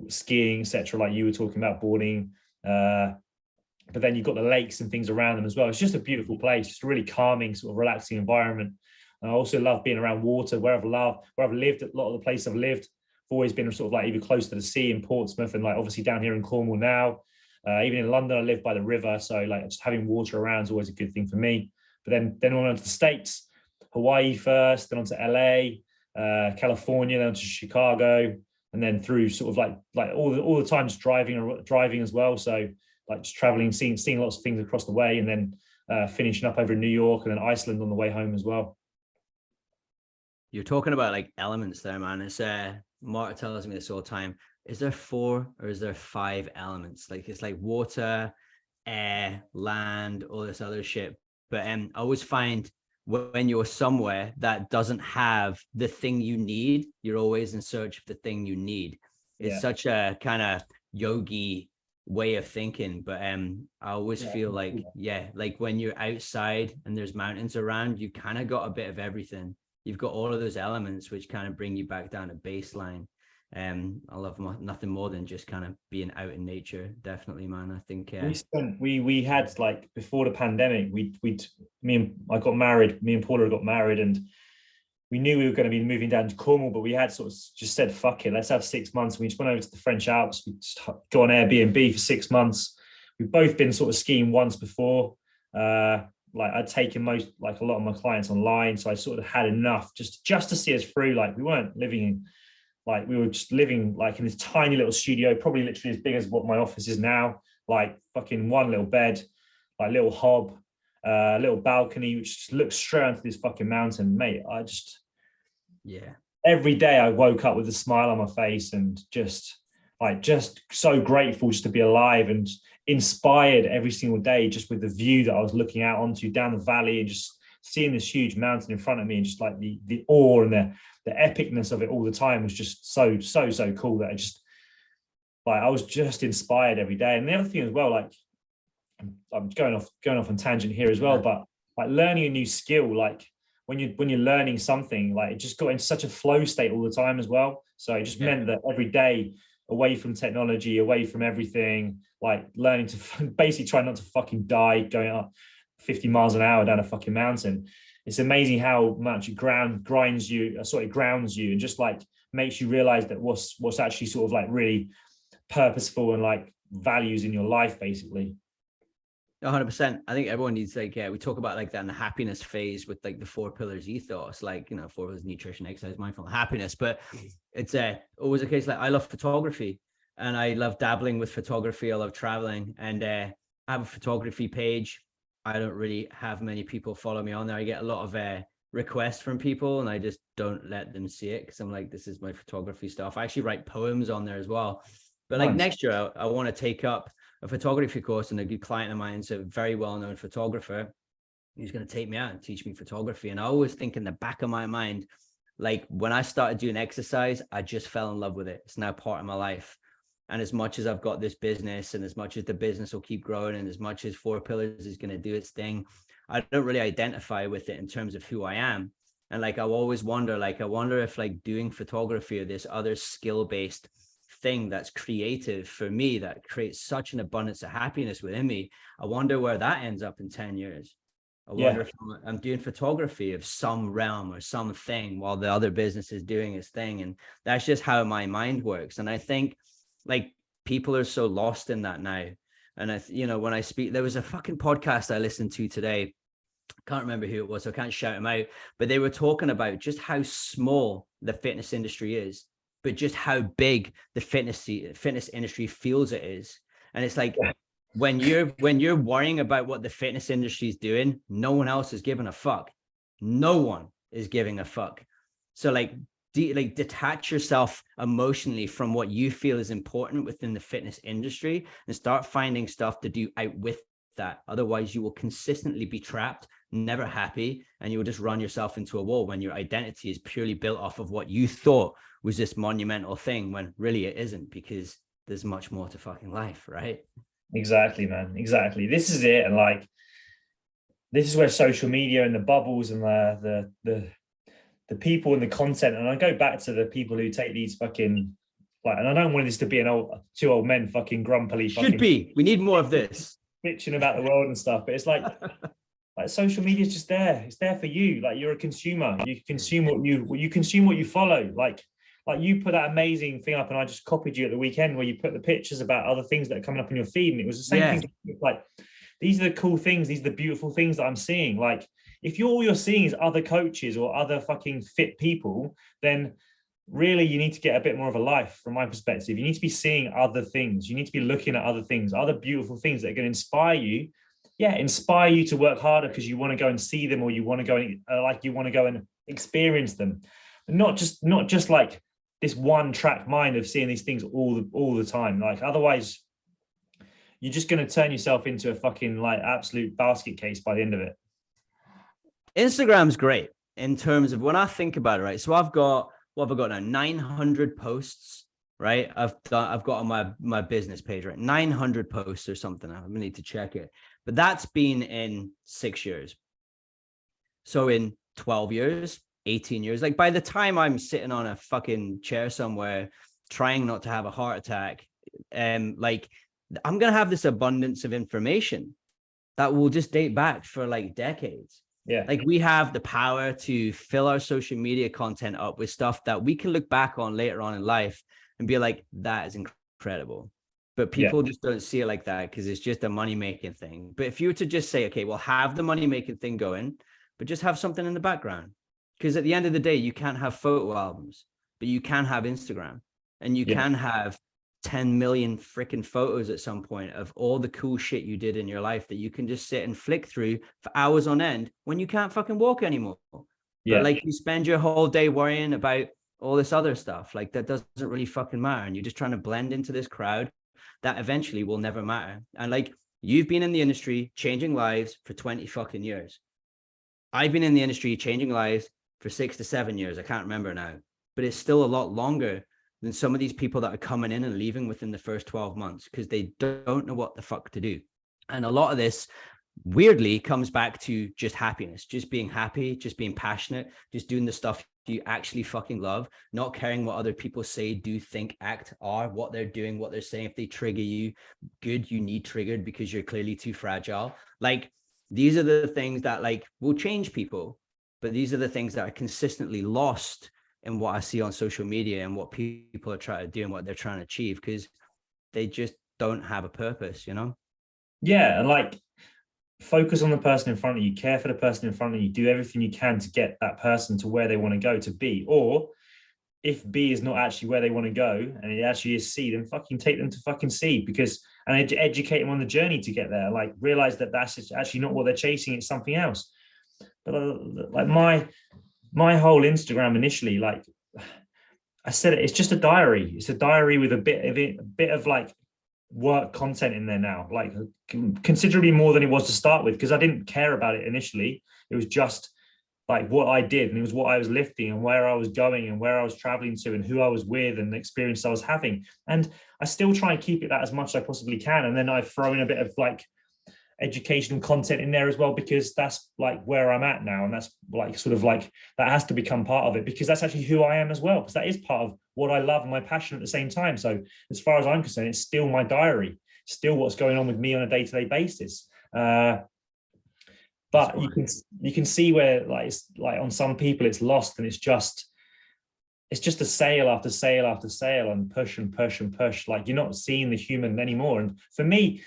skiing, etc., like you were talking about, boarding, but then you've got the lakes and things around them as well. It's just a beautiful place, just a really calming, sort of relaxing environment. And I also love being around water, where I've lived. A lot of the places I've lived, I've always been sort of like either close to the sea in Portsmouth, and like obviously down here in Cornwall now. Even in London, I live by the river, so like just having water around is always a good thing for me. But then on to the States, Hawaii first, then on to LA, California, then to Chicago, and then through sort of like all the time just driving as well. So like just traveling, seeing lots of things across the way, and then finishing up over in New York and then Iceland on the way home as well. You're talking about like elements there, man. It's Marta tells me this all the time. Is there 4 or is there 5 elements? Like it's like water, air, land, all this other shit. But I always find when you're somewhere that doesn't have the thing you need, you're always in search of the thing you need. It's such a kind of yogi way of thinking, but I always feel like like when you're outside and there's mountains around, you kind of got a bit of everything. You've got all of those elements which kind of bring you back down to baseline. I love nothing more than just kind of being out in nature. Definitely, man. I think we had, like, before the pandemic, I got married, me and Paula got married, and we knew we were going to be moving down to Cornwall, but we had sort of just said, fuck it, let's have 6 months. We just went over to the French Alps. We just got on Airbnb for 6 months. We've both been sort of skiing once before. Like I'd taken a lot of my clients online, so I sort of had enough just to see us through. Like we weren't living in, like we were just living like in this tiny little studio, probably literally as big as what my office is now. Like fucking one little bed, like little hob, little balcony, which just looks straight onto this fucking mountain, mate. I just, every day I woke up with a smile on my face and just so grateful just to be alive, and inspired every single day just with the view that I was looking out onto down the valley, and just seeing this huge mountain in front of me, and just like the awe and the epicness of it all the time was just so cool that I was just inspired every day. And the other thing as well, like I'm going off on tangent here as well, but like learning a new skill, like when you're learning something, like it just got in such a flow state all the time as well. So it just meant that every day, away from technology, away from everything, like learning to basically try not to fucking die going up 50 miles an hour down a fucking mountain. It's amazing how much it grounds you, and just like makes you realize that what's actually sort of like really purposeful and like values in your life, basically. 100%. I think everyone needs, like, we talk about like that in the happiness phase with like the 4 pillars ethos, like, 4 pillars: nutrition, exercise, mindfulness, happiness. But it's always a case, like, I love photography and I love dabbling with photography. I love traveling, and I have a photography page. I don't really have many people follow me on there. I get a lot of requests from people and I just don't let them see it because I'm like, this is my photography stuff. I actually write poems on there as well. But like next year, I want to take up a photography course, and a good client of mine is a very well-known photographer who's going to take me out and teach me photography. And I always think in the back of my mind, like when I started doing exercise, I just fell in love with it. It's now part of my life. And as much as I've got this business, and as much as the business will keep growing, and as much as 4 pillars is going to do its thing, I don't really identify with it in terms of who I am. And like, I always wonder, like, I wonder if like doing photography or this other skill-based thing that's creative for me, that creates such an abundance of happiness within me, I wonder where that ends up in 10 years. I wonder if I'm doing photography of some realm or something while the other business is doing its thing. And that's just how my mind works. And I think like people are so lost in that now. And when I speak, there was a fucking podcast I listened to today. I can't remember who it was, so I can't shout them out, but they were talking about just how small the fitness industry is, but just how big the fitness industry feels it is. And it's like, when you're worrying about what the fitness industry is doing, no one else is giving a fuck. No one is giving a fuck. So like, detach yourself emotionally from what you feel is important within the fitness industry and start finding stuff to do out with that. Otherwise you will consistently be trapped, never happy, and you will just run yourself into a wall when your identity is purely built off of what you thought was this monumental thing, when really it isn't, because there's much more to fucking life, right? Exactly, man. Exactly. This is it. And like, this is where social media and the bubbles and the people and the content, and I go back to the people who take these fucking, like, and I don't want this to be two old men fucking grumpily we need more of this bitching about the world and stuff, but it's like like social media is just there. It's there for you. Like, you're a consumer. You consume what you follow. Like you put that amazing thing up, and I just copied you at the weekend where you put the pictures about other things that are coming up in your feed, and it was the same thing. Like, these are the cool things. These are the beautiful things that I'm seeing. Like, if all you're seeing is other coaches or other fucking fit people, then really you need to get a bit more of a life. From my perspective, you need to be seeing other things. You need to be looking at other things, other beautiful things that are going to inspire you to work harder because you want to go and see them, or you want to go and you want to go and experience them. But not just like this one track mind of seeing these things all the time. Like, otherwise you're just going to turn yourself into a fucking like absolute basket case by the end of it. Instagram's great in terms of when I think about it, right? So I've got, what have I got now? 900 posts, right? I've got on my business page, right? 900 posts or something. I need to check it, but that's been in 6 years. So in 12 years, 18 years, like by the time I'm sitting on a fucking chair somewhere, trying not to have a heart attack, like I'm going to have this abundance of information that will just date back for like decades. Yeah. Like, we have the power to fill our social media content up with stuff that we can look back on later on in life and be like, that is incredible. But people just don't see it like that because it's just a money-making thing. But if you were to just say, okay, well, have the money-making thing going, but just have something in the background. Because at the end of the day, you can't have photo albums, but you can have Instagram, and you can have 10 million freaking photos at some point of all the cool shit you did in your life that you can just sit and flick through for hours on end when you can't fucking walk anymore. But like, you spend your whole day worrying about all this other stuff, like that doesn't really fucking matter. And you're just trying to blend into this crowd that eventually will never matter. And like, you've been in the industry changing lives for 20 fucking years. I've been in the industry changing lives for 6 to 7 years. I can't remember now, but it's still a lot longer than some of these people that are coming in and leaving within the first 12 months because they don't know what the fuck to do. And a lot of this, weirdly comes back to just happiness, just being happy, just being passionate, just doing the stuff you actually fucking love, not caring what other people say, do, think, act, are, what they're doing, what they're saying. If they trigger you, good, you need triggered because you're clearly too fragile. Like, these are the things that like will change people, but these are the things that are consistently lost in what I see on social media and what people are trying to do and what they're trying to achieve, because they just don't have a purpose, you know? Yeah, and like focus on the person in front of you, care for the person in front of you, do everything you can to get that person to where they want to go to be. Or if B is not actually where they want to go and it actually is C, then fucking take them to fucking C, because and educate them on the journey to get there. Like realize that that's actually not what they're chasing, it's something else. But like my whole Instagram initially, like I said, it's just a diary. It's a diary with a bit of like work content in there now, like considerably more than it was to start with, because I didn't care about it initially. It was just like what I did, and it was what I was lifting and where I was going and where I was traveling to and who I was with and the experience I was having. And I still try and keep it that as much as I possibly can. And then I throw in a bit of like educational content in there as well, because that's like where I'm at now, and that's like sort of like that has to become part of it, because that's actually who I am as well, because that is part of what I love and my passion at the same time. So as far as I'm concerned, it's still my diary, still what's going on with me on a day-to-day basis. But you can see where like it's like on some people it's lost, and it's just a sale after sale after sale and push and push and push. Like you're not seeing the human anymore. And for me,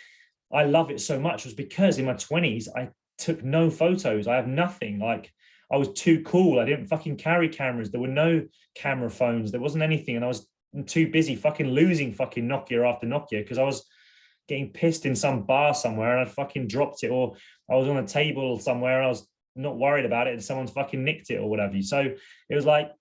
I love it so much was because in my 20s, I took no photos. I have nothing. Like I was too cool. I didn't fucking carry cameras. There were no camera phones. There wasn't anything. And I was too busy fucking losing fucking Nokia after Nokia, because I was getting pissed in some bar somewhere and I fucking dropped it, or I was on a table somewhere and I was not worried about it and someone's fucking nicked it or whatever. So it was like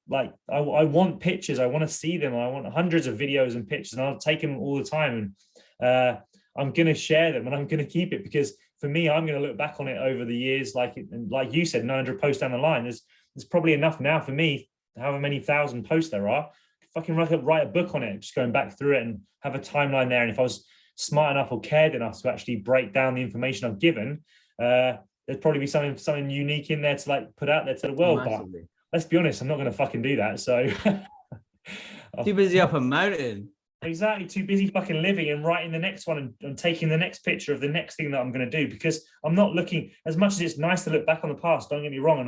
I want pictures. I want to see them. I want hundreds of videos and pictures, and I'll take them all the time. And I'm going to share them and I'm going to keep it, because for me, I'm going to look back on it over the years. Like you said, 900 posts down the line, there's probably enough now for me, however many thousand posts there are, fucking write a book on it, just going back through it and have a timeline there. And if I was smart enough or cared enough to actually break down the information I've given, there'd probably be something unique in there to like put out there to the world. Massively. But let's be honest, I'm not going to fucking do that. So too busy up a mountain. Exactly, too busy fucking living and writing the next one and taking the next picture of the next thing that I'm going to do, because I'm not looking, as much as it's nice to look back on the past, don't get me wrong,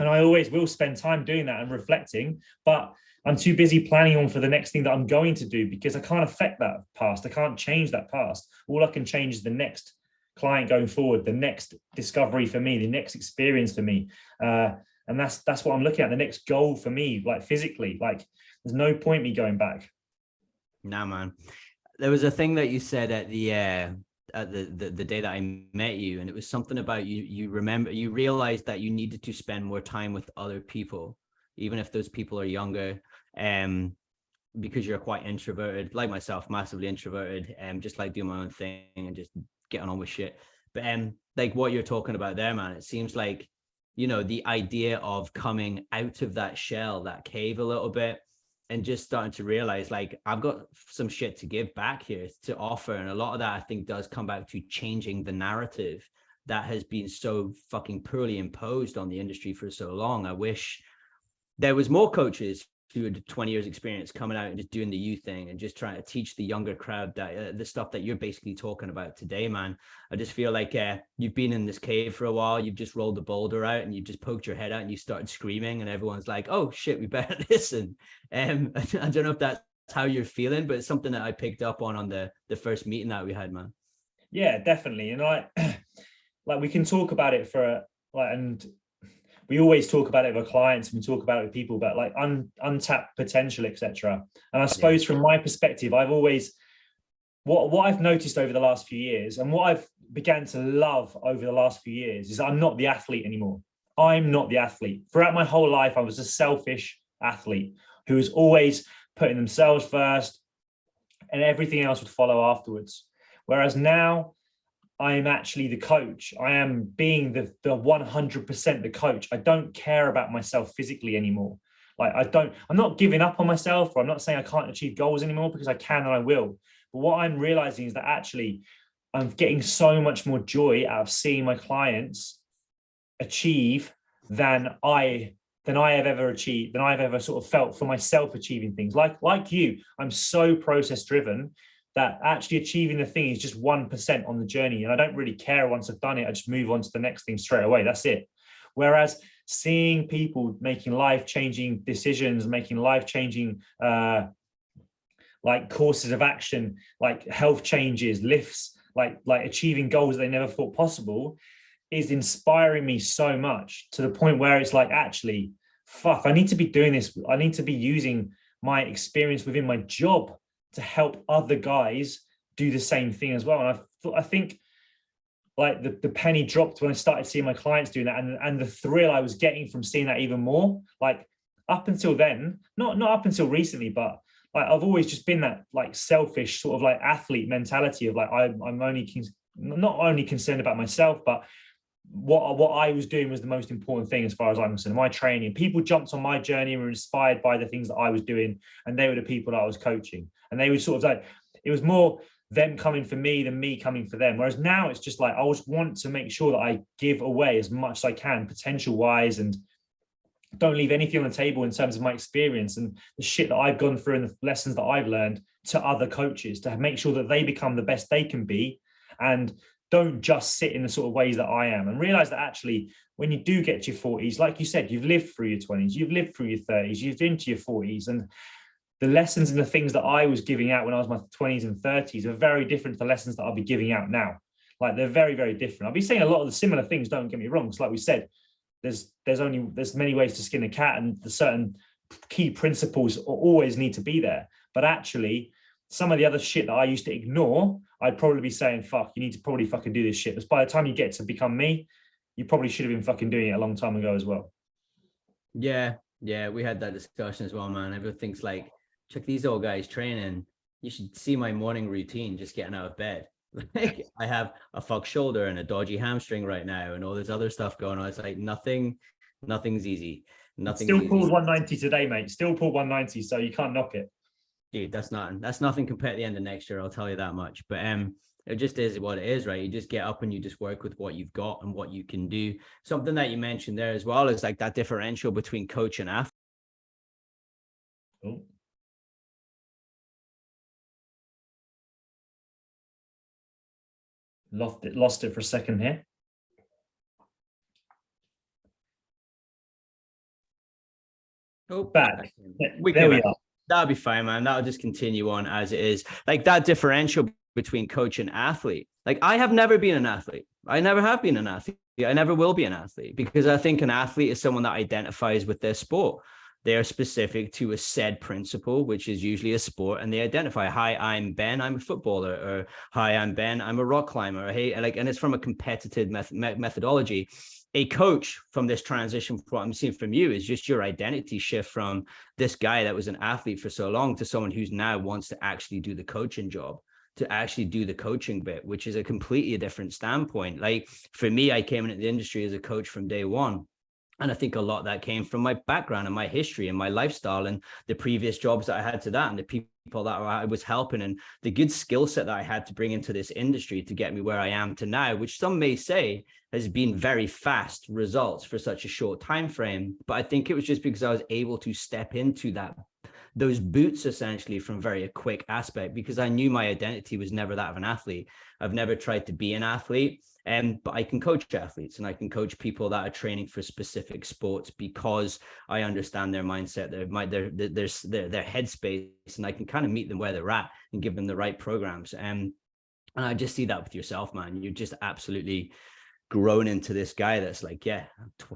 and I always will spend time doing that and reflecting, but I'm too busy planning on for the next thing that I'm going to do, because I can't affect that past. I can't change that past. All I can change is the next client going forward, the next discovery for me, the next experience for me. And that's what I'm looking at, the next goal for me, like physically. Like there's no point me going back. Nah, man. There was a thing that you said at the day that I met you, and it was something about you realized that you needed to spend more time with other people, even if those people are younger, because you're quite introverted, like myself, massively introverted, just like doing my own thing and just getting on with shit. But like what you're talking about there, man, it seems like, you know, the idea of coming out of that shell, that cave a little bit, and just starting to realize like I've got some shit to give back here to offer. And a lot of that I think does come back to changing the narrative that has been so fucking poorly imposed on the industry for so long. I wish there was more coaches who had 20 years experience coming out and just doing the you thing and just trying to teach the younger crowd that the stuff that you're basically talking about today, man. I just feel like you've been in this cave for a while, you've just rolled the boulder out and you've just poked your head out and you started screaming and everyone's like, oh shit, we better listen. I don't know if that's how you're feeling, but it's something that I picked up on the first meeting that we had, man. Yeah, definitely. And like we can talk about it for like, and we always talk about it with clients and we talk about it with people, but like untapped potential, etc. And I suppose from my perspective, I've always, what I've noticed over the last few years and what I've began to love over the last few years is I'm not the athlete anymore. I'm not the athlete. Throughout my whole life, I was a selfish athlete who was always putting themselves first and everything else would follow afterwards. Whereas now, I am actually the coach. I am being the 100% the coach. I don't care about myself physically anymore. Like I'm not giving up on myself, or I'm not saying I can't achieve goals anymore, because I can and I will. But what I'm realizing is that actually I'm getting so much more joy out of seeing my clients achieve than I have ever achieved, than I've ever sort of felt for myself achieving things. Like you, I'm so process driven that actually achieving the thing is just 1% on the journey. And I don't really care once I've done it. I just move on to the next thing straight away. That's it. Whereas seeing people making life-changing decisions, making life-changing like courses of action, like health changes, lifts, like achieving goals that they never thought possible, is inspiring me so much, to the point where it's like, actually, fuck, I need to be doing this. I need to be using my experience within my job to help other guys do the same thing as well. And I think like the penny dropped when I started seeing my clients doing that, and the thrill I was getting from seeing that even more. Like up until then, not up until recently, but like I've always just been that like selfish sort of like athlete mentality of like I'm only not only concerned about myself, but what I was doing was the most important thing as far as I'm concerned. My training, people jumped on my journey and were inspired by the things that I was doing, and they were the people that I was coaching. And they were sort of like, it was more them coming for me than me coming for them. Whereas now it's just like, I just want to make sure that I give away as much as I can potential wise, and don't leave anything on the table in terms of my experience and the shit that I've gone through and the lessons that I've learned to other coaches, to make sure that they become the best they can be, and don't just sit in the sort of ways that I am. And realize that actually, when you do get to your 40s, like you said, you've lived through your 20s, you've lived through your 30s, you've into your 40s, and the lessons and the things that I was giving out when I was my 20s and 30s are very different to the lessons that I'll be giving out now. Like they're very, very different. I'll be saying a lot of the similar things, don't get me wrong. It's like we said, there's many ways to skin a cat, and the certain key principles always need to be there. But actually, some of the other shit that I used to ignore, I'd probably be saying, fuck, you need to probably fucking do this shit. But by the time you get to become me, you probably should have been fucking doing it a long time ago as well. Yeah, we had that discussion as well, man. Everyone thinks like, check these old guys training. You should see my morning routine, just getting out of bed. Like I have a fucked shoulder and a dodgy hamstring right now, and all this other stuff going on. It's like nothing's easy. Nothing's Still easy. pulled 190 today, mate. Still pulled 190, so you can't knock it. Dude, that's nothing compared to the end of next year, I'll tell you that much. But it just is what it is, right? You just get up and you just work with what you've got and what you can do. Something that you mentioned there as well is like that differential between coach and athlete. Oh. Lost it for a second here. Oh, back. There we are. That'll be fine, man. That'll just continue on as it is. Like that differential between coach and athlete. Like I have never been an athlete. I never have been an athlete. I never will be an athlete, because I think an athlete is someone that identifies with their sport. They are specific to a said principle, which is usually a sport, and they identify, hi, I'm Ben, I'm a footballer, or hi, I'm Ben, I'm a rock climber, or hey, like, and it's from a competitive methodology. A coach, from this transition, from what I'm seeing from you, is just your identity shift from this guy that was an athlete for so long to someone who's now wants to actually do the coaching job, to actually do the coaching bit, which is a completely different standpoint. Like for me, I came into the industry as a coach from day one. And I think a lot of that came from my background and my history and my lifestyle and the previous jobs that I had to that, and the people that I was helping, and the good skill set that I had to bring into this industry to get me where I am to now, which some may say has been very fast results for such a short time frame. But I think it was just because I was able to step into those boots essentially from very quick aspect, because I knew my identity was never that of an athlete. I've never tried to be an athlete. But I can coach athletes, and I can coach people that are training for specific sports, because I understand their mindset, their headspace, and I can kind of meet them where they're at and give them the right programs. And I just see that with yourself, man. You're just absolutely grown into this guy that's like, yeah,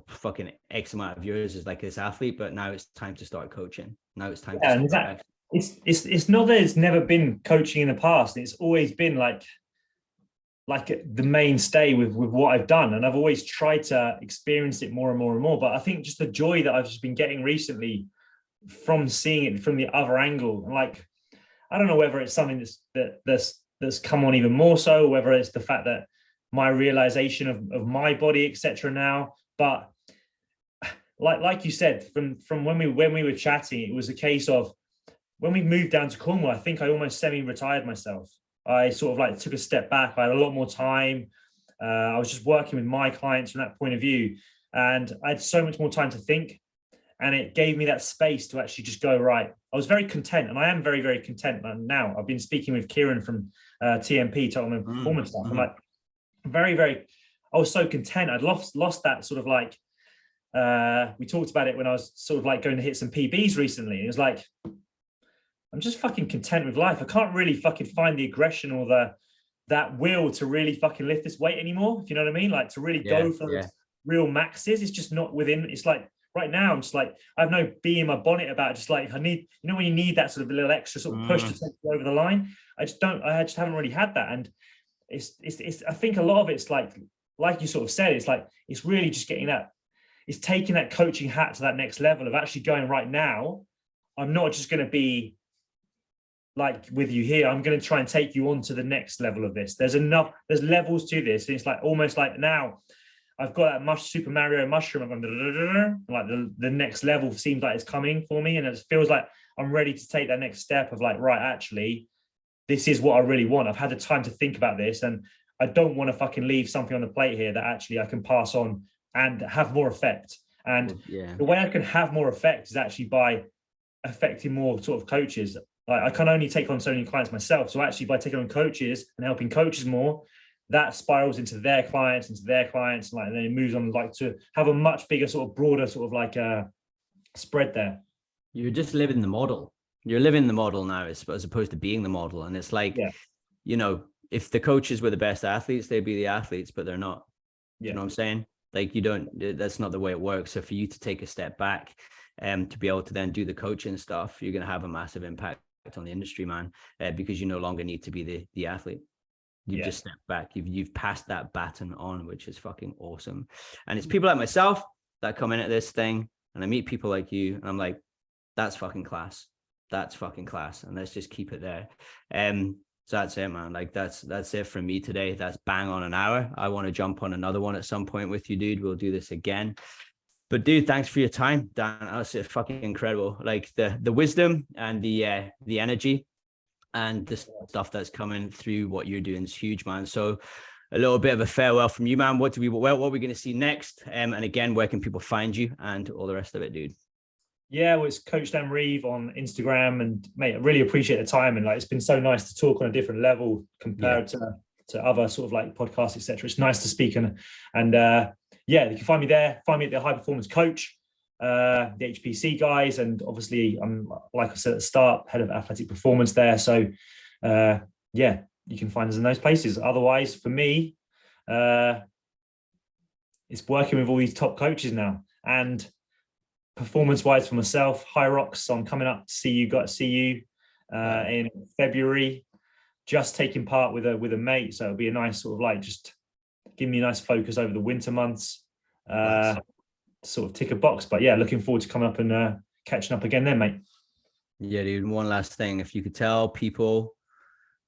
fucking X amount of years is like this athlete, but now it's time to start coaching. Now it's time to start. It's not that it's never been coaching in the past. It's always been like the mainstay with what I've done, and I've always tried to experience it more and more and more. But I think just the joy that I've just been getting recently from seeing it from the other angle, and like, I don't know whether it's something that's come on even more so, whether it's the fact that my realization of my body, etc. now. But like you said, from when we were chatting, it was a case of when we moved down to Cornwall, I think I almost semi-retired myself. I sort of like took a step back. I had a lot more time. I was just working with my clients from that point of view, and I had so much more time to think, and it gave me that space to actually just go, right. I was very content, and I am very, very content now. I've been speaking with Kieran from TMP, Total Performance Stuff. I'm like very, very, I was so content. I'd lost that sort of like, we talked about it when I was sort of like going to hit some PBs recently. It was like, I'm just fucking content with life. I can't really fucking find the aggression or that will to really fucking lift this weight anymore. If you know what I mean? Like to really go for those real maxes. It's just not within. It's like right now, I'm just like, I have no bee in my bonnet about it. Just like I need, you know, when you need that sort of a little extra sort of push to take you over the line. I just haven't really had that. And it's I think a lot of it's like you sort of said, it's like, it's really just getting that, it's taking that coaching hat to that next level of actually going right now. I'm not just going to be like with you here, I'm going to try and take you on to the next level of this. There's levels to this. It's like almost like now I've got that Super Mario mushroom. I'm going like the next level seems like it's coming for me, and it feels like I'm ready to take that next step of like, right, actually, this is what I really want. I've had the time to think about this, and I don't want to fucking leave something on the plate here that actually I can pass on and have more effect. And the way I can have more effect is actually by affecting more sort of coaches. Like I can only take on so many clients myself. So actually by taking on coaches and helping coaches more, that spirals into their clients, and like, and then it moves on like to have a much bigger sort of broader sort of like spread there. You're just living the model. You're living the model now as opposed to being the model. And it's like, you know, if the coaches were the best athletes, they'd be the athletes, but they're not. You know what I'm saying? Like that's not the way it works. So for you to take a step back and to be able to then do the coaching stuff, you're going to have a massive impact on the industry, man, because you no longer need to be the athlete. You've just stepped back. You've passed that baton on, which is fucking awesome. And it's people like myself that come in at this thing, and I meet people like you, and I'm like, that's fucking class. That's fucking class. And let's just keep it there. So that's it, man. Like that's it from me today. That's bang on an hour. I want to jump on another one at some point with you, dude. We'll do this again. But dude, thanks for your time, Dan. That's fucking incredible. Like the wisdom and the energy and the stuff that's coming through what you're doing is huge, man. So a little bit of a farewell from you, man. What are we going to see next? And again, where can people find you and all the rest of it, dude? Yeah, well, it's Coach Dan Reeve on Instagram, and mate, I really appreciate the time, and like it's been so nice to talk on a different level compared to other sort of like podcasts, etc. It's nice to speak and yeah, you can find me there. Find me at the High Performance Coach, the HPC guys, and obviously I'm, like I said at the start, head of athletic performance there. So yeah, you can find us in those places. Otherwise, for me, it's working with all these top coaches now, and performance-wise for myself, High Rocks. I'm coming up to see you in February. Just taking part with a mate, so it'll be a nice sort of like just give me a nice focus over the winter months, sort of tick a box. But yeah, looking forward to coming up and catching up again then, mate. Yeah, dude. One last thing, if you could tell people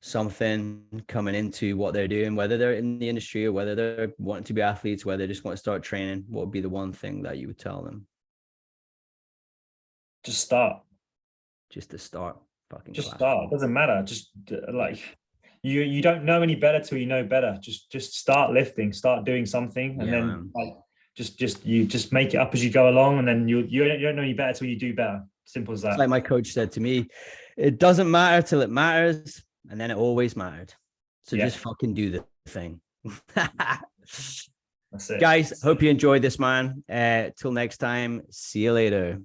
something coming into what they're doing, whether they're in the industry or whether they're wanting to be athletes, whether they just want to start training, what would be the one thing that you would tell them? Just start. Just to start. Fucking just class. Start. It doesn't matter. Just like you don't know any better till you know better. Just start lifting, start doing something, and then man. Like just make it up as you go along, and then you don't know any better till you do better. Simple as that. It's like my coach said to me, it doesn't matter till it matters, and then it always mattered. So just fucking do the thing. That's it. Guys, hope you enjoyed this, man. Till next time, see you later.